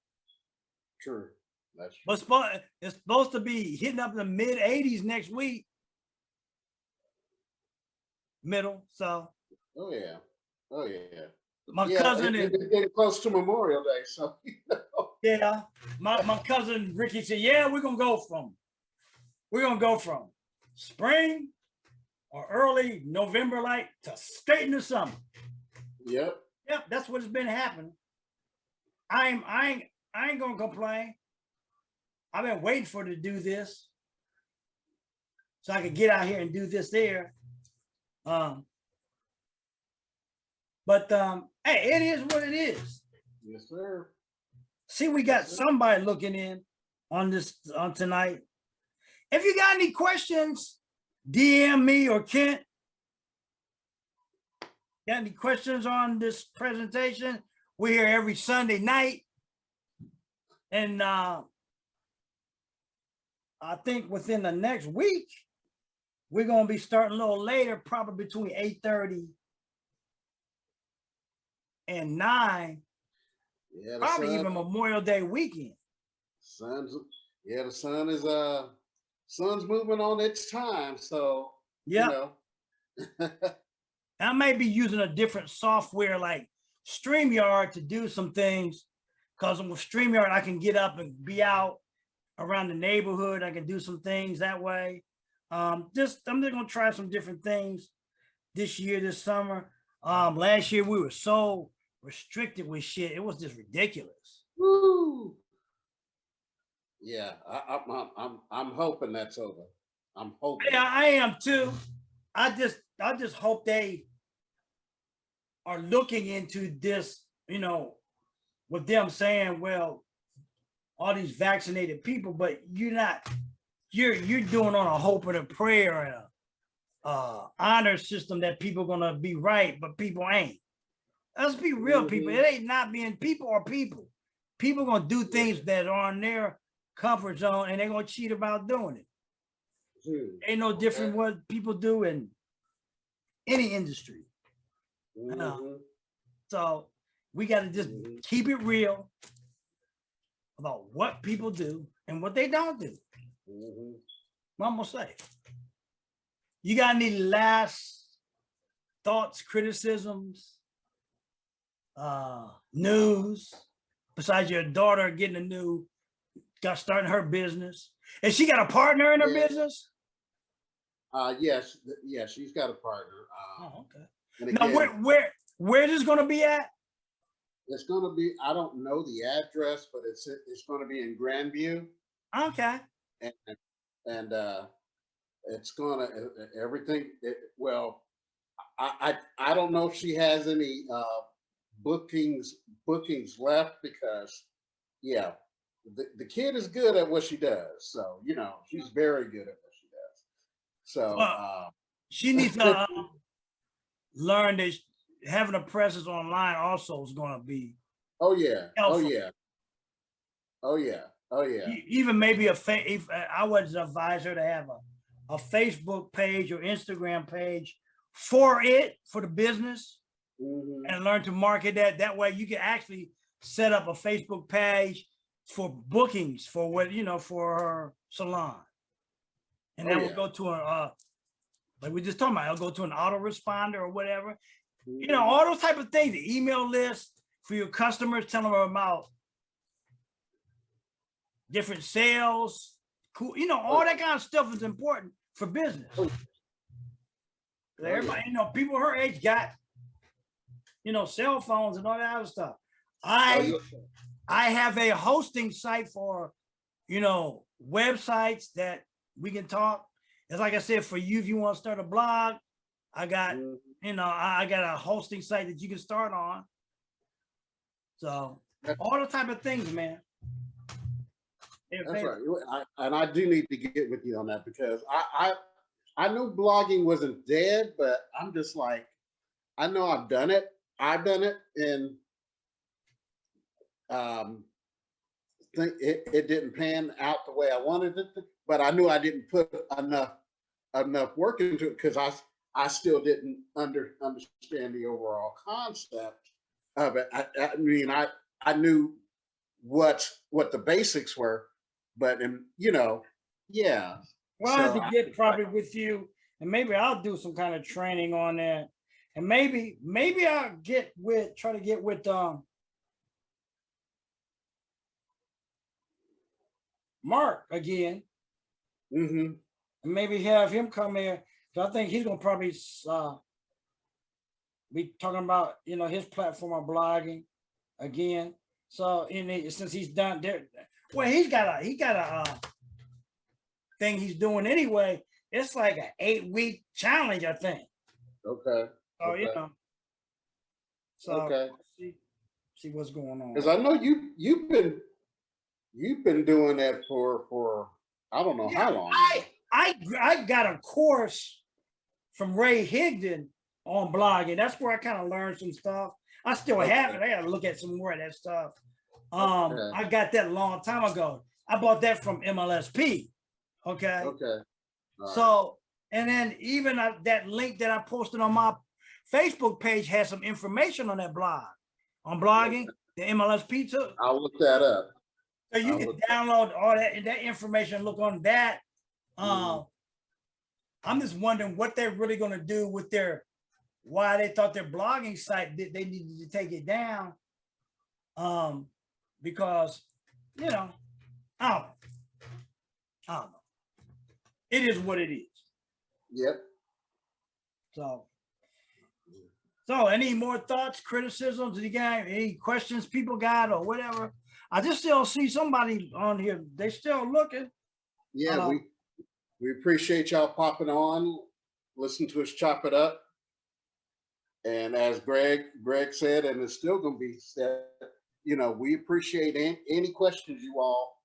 True. That's true.
But it's supposed to be hitting up in the mid 80s next week. Middle, so.
Oh yeah. Oh yeah.
My cousin is
getting close to Memorial Day, so
Yeah. My cousin Ricky said, yeah, we're gonna go from we're gonna go from spring or early November light to straight into summer.
Yep.
Yep, that's what's been happening. I ain't gonna complain. I've been waiting for it to do this so I could get out here and do this there. But hey, it is what it is.
Yes, sir.
See, we got somebody looking in on this on tonight. If you got any questions, DM me or Kent. Got any questions on this presentation? We're here every Sunday night. And I think within the next week, we're going to be starting a little later, probably between 8:30 and 9.
Yeah,
Probably even Memorial Day weekend.
The sun is sun's moving on its time. So
yeah,
you know.
I may be using a different software like StreamYard to do some things, because with StreamYard I can get up and be out around the neighborhood. I can do some things that way. I'm just gonna try some different things this year, this summer. Last year we were so restricted with shit. It was just ridiculous.
Woo. Yeah, I'm hoping that's over. I'm hoping.
Yeah, I am too. I just hope they are looking into this, you know, with them saying, well, all these vaccinated people, but you're doing on a hope and a prayer and a honor system that people gonna be right, but people ain't. Let's be real, people. It ain't not being people are people. People gonna do things that are in their comfort zone, and they're gonna cheat about doing it. Ain't no different what people do in any industry. So we got to just keep it real about what people do and what they don't do. What I'm gonna say. You got any last thoughts, criticisms, news? Besides your daughter getting a new, starting her business, and she got a partner in her business.
Yes, she's got a partner.
Oh, okay.
And
now,
again,
where is this going to be at?
It's going to be. I don't know the address, but it's going to be in Grandview.
Okay.
And it's going to everything. Well, I don't know if she has any bookings left, because the kid is good at what she does. So she's very good at what she does. So
she needs to learn that having a presence online also is going to be helpful.
Oh yeah.
Even maybe I would advise her to have a Facebook page or Instagram page for the business, and learn to market that. That way you can actually set up a Facebook page for bookings for for her salon. And that will go to like we just talking about, it'll go to an autoresponder or whatever. All those type of things, the email list for your customers, telling them about different sales, cool, all that kind of stuff is important for business. Everybody, people her age got, cell phones and all that other stuff. I have a hosting site for, websites that we can talk. It's like I said, for you, if you want to start a blog, I got, I got a hosting site that you can start on. So all the type of things, man.
That's right. And I do need to get with you on that, because I knew blogging wasn't dead, but I'm just like, I know I've done it, and think it didn't pan out the way I wanted it to, but I knew I didn't put enough work into it, because I still didn't understand the overall concept of it. I mean, I knew what the basics were, but yeah.
Well, I have to get probably with you, and maybe I'll do some kind of training on that, and maybe I'll try to get with Mark again. and maybe have him come here. So I think he's gonna probably be talking about, you know, his platform of blogging again. So since he's done there, well, he got a thing he's doing anyway. It's like an 8-week challenge, I think.
Okay.
So
okay.
you know. So
Okay.
see what's going on.
Because I know you've been doing that for I don't know how long.
I got a course from Ray Higdon on blogging. That's where I kind of learned some stuff. I still have it. I got to look at some more of that stuff. I got that a long time ago. I bought that from MLSP. Okay.
Okay.
So, and then even that link that I posted on my Facebook page has some information on that blog, on blogging, the MLSP too.
I'll look that up.
So you can download all that information, look on that. I'm just wondering what they're really going to do with why they thought their blogging site, they needed to take it down. Because, you know, I don't know. It is what it is.
Yep.
So any more thoughts, criticisms, you got any questions people got or whatever? I just still see somebody on here. They still looking.
Yeah, we appreciate y'all popping on, listen to us chop it up. And as Greg said, and it's still going to be said, you know, we appreciate any questions you all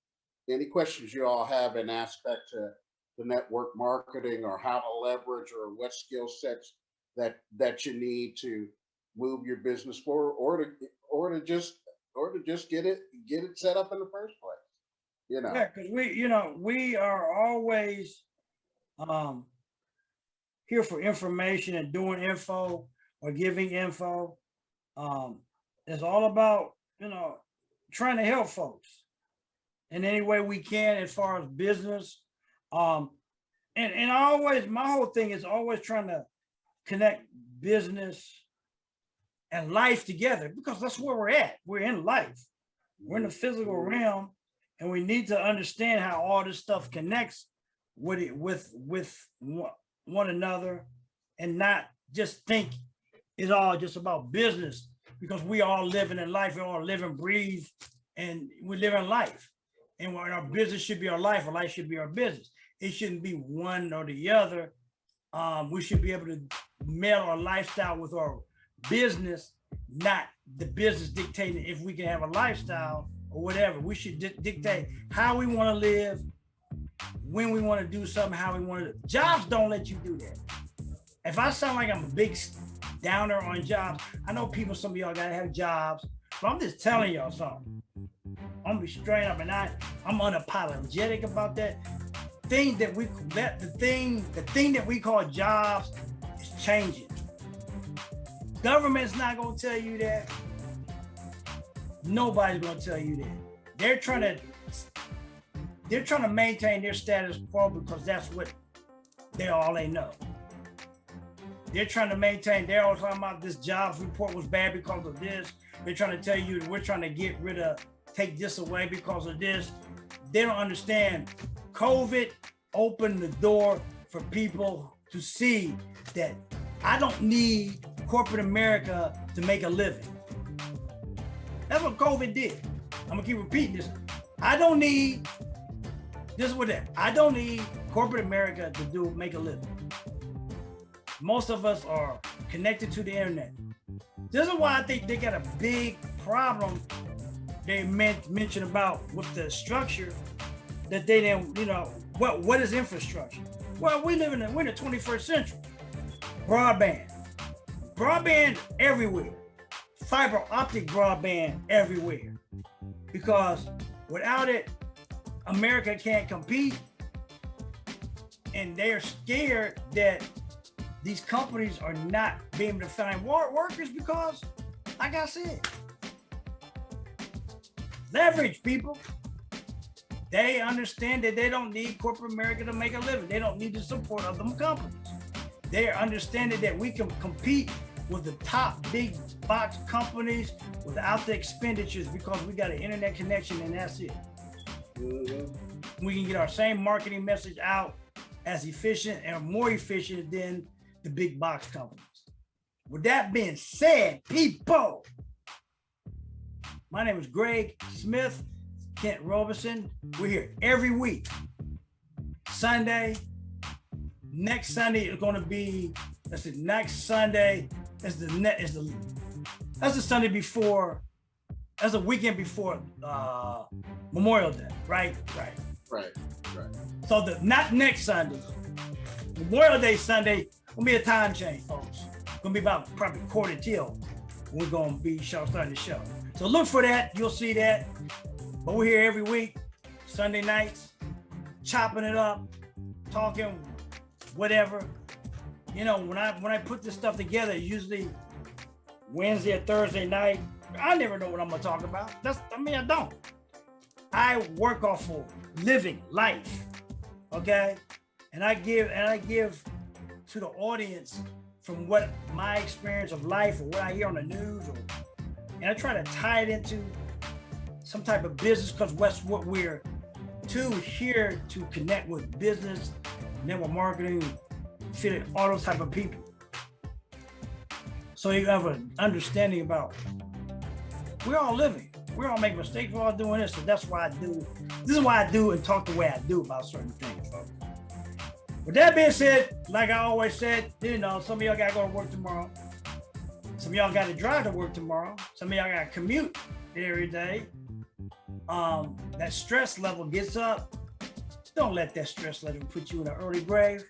have in aspect to the network marketing or how to leverage or what skill sets that you need to move your business forward or to just get it set up in the first place. You know.
Yeah, because we are always here for information and doing info or giving info. It's all about, trying to help folks in any way we can as far as business. And always, my whole thing is always trying to connect business and life together, because that's where we're at. We're in life. We're in the physical realm, and we need to understand how all this stuff connects with one another, and not just think it's all just about business, because we all living in life. We all live and breathe, and we live in life. And our business should be our life. Our life should be our business. It shouldn't be one or the other. We should be able to meld our lifestyle with our business, not the business dictating if we can have a lifestyle or whatever. We should dictate how we want to live, when we want to do something, how we want to. Jobs don't let you do that. If I sound like I'm a big downer on jobs, I know some of y'all gotta have jobs, but I'm just telling y'all something. I'm gonna be straight up, and I'm unapologetic about that. The thing that we call jobs is changing. Government's not gonna tell you that. Nobody's gonna tell you that. They're trying to maintain their status quo because that's what they know. They're trying to maintain. They're all talking about this jobs report was bad because of this. They're trying to tell you that we're trying to take this away because of this. They don't understand. COVID opened the door for people to see that I don't need corporate America to make a living. That's what COVID did. I'm gonna keep repeating this. I don't need corporate America to make a living. Most of us are connected to the internet. This is why I think they got a big problem they mentioned about with the structure that they didn't, what is infrastructure? Well, we're in the 21st century. Broadband everywhere. Fiber optic broadband everywhere. Because without it, America can't compete. And they're scared that these companies are not being able to find workers because, like I said, leverage, people. They understand that they don't need corporate America to make a living. They don't need the support of them companies. They're understanding that we can compete with the top big box companies without the expenditures because we got an internet connection and that's it. Mm-hmm. We can get our same marketing message out as efficient and more efficient than the big box companies. With that being said, people, my name is Greg Smith, Kent Robertson. We're here every week. Sunday. Next Sunday is going to be, that's the next Sunday. That's the Sunday before, that's the weekend before Memorial Day, right?
Right.
So not next Sunday, Memorial Day Sunday will be a time change, folks. It's gonna be about probably 1:45. We're gonna be starting the show. So look for that. You'll see that. But we're here every week, Sunday nights, chopping it up, talking, whatever. You know, when I put this stuff together, usually Wednesday or Thursday night, I never know what I'm gonna talk about. I don't. I work off of living life, okay? And I give to the audience from what my experience of life or what I hear on the news, and I try to tie it into some type of business, because that's what we're here to connect with business, network marketing, fit all those type of people. So you have an understanding about we're all living. We all make mistakes. We're all doing this. So that's why I do. This is why I do and talk the way I do about certain things, folks. With that being said, like I always said, you know, some of y'all gotta go to work tomorrow. Some of y'all gotta drive to work tomorrow. Some of y'all gotta commute every day. That stress level gets up. Don't let that stress level put you in an early grave.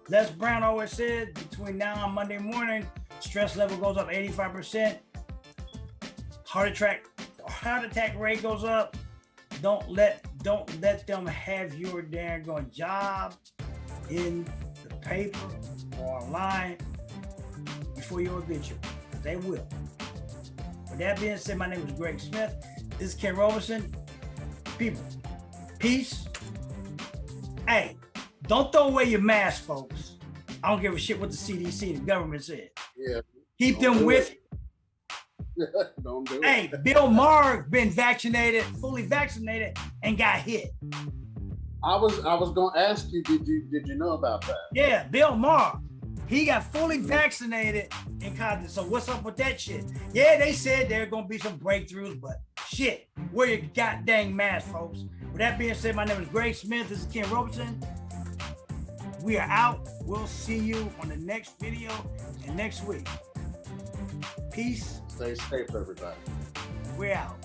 Les Brown always said, between now and Monday morning, stress level goes up 85%. Heart attack rate goes up. Don't let them have your daggone job in the paper or online before your obituary. They will. With that being said, my name is Greg Smith. This is Ken Robertson. People, peace. Hey, don't throw away your mask, folks. I don't give a shit what the CDC, the government said.
Yeah.
Keep them with you.
Don't do it.
Hey, Bill Maher been vaccinated, fully vaccinated, and got hit.
I was gonna ask you, did you know about that?
Yeah, Bill Maher. He got fully vaccinated and caught it. So what's up with that shit? Yeah, they said there are gonna be some breakthroughs, but shit, wear your goddamn mask, folks. With that being said, my name is Greg Smith. This is Ken Robertson. We are out. We'll see you on the next video and next week. Peace.
Stay safe, everybody.
We're out.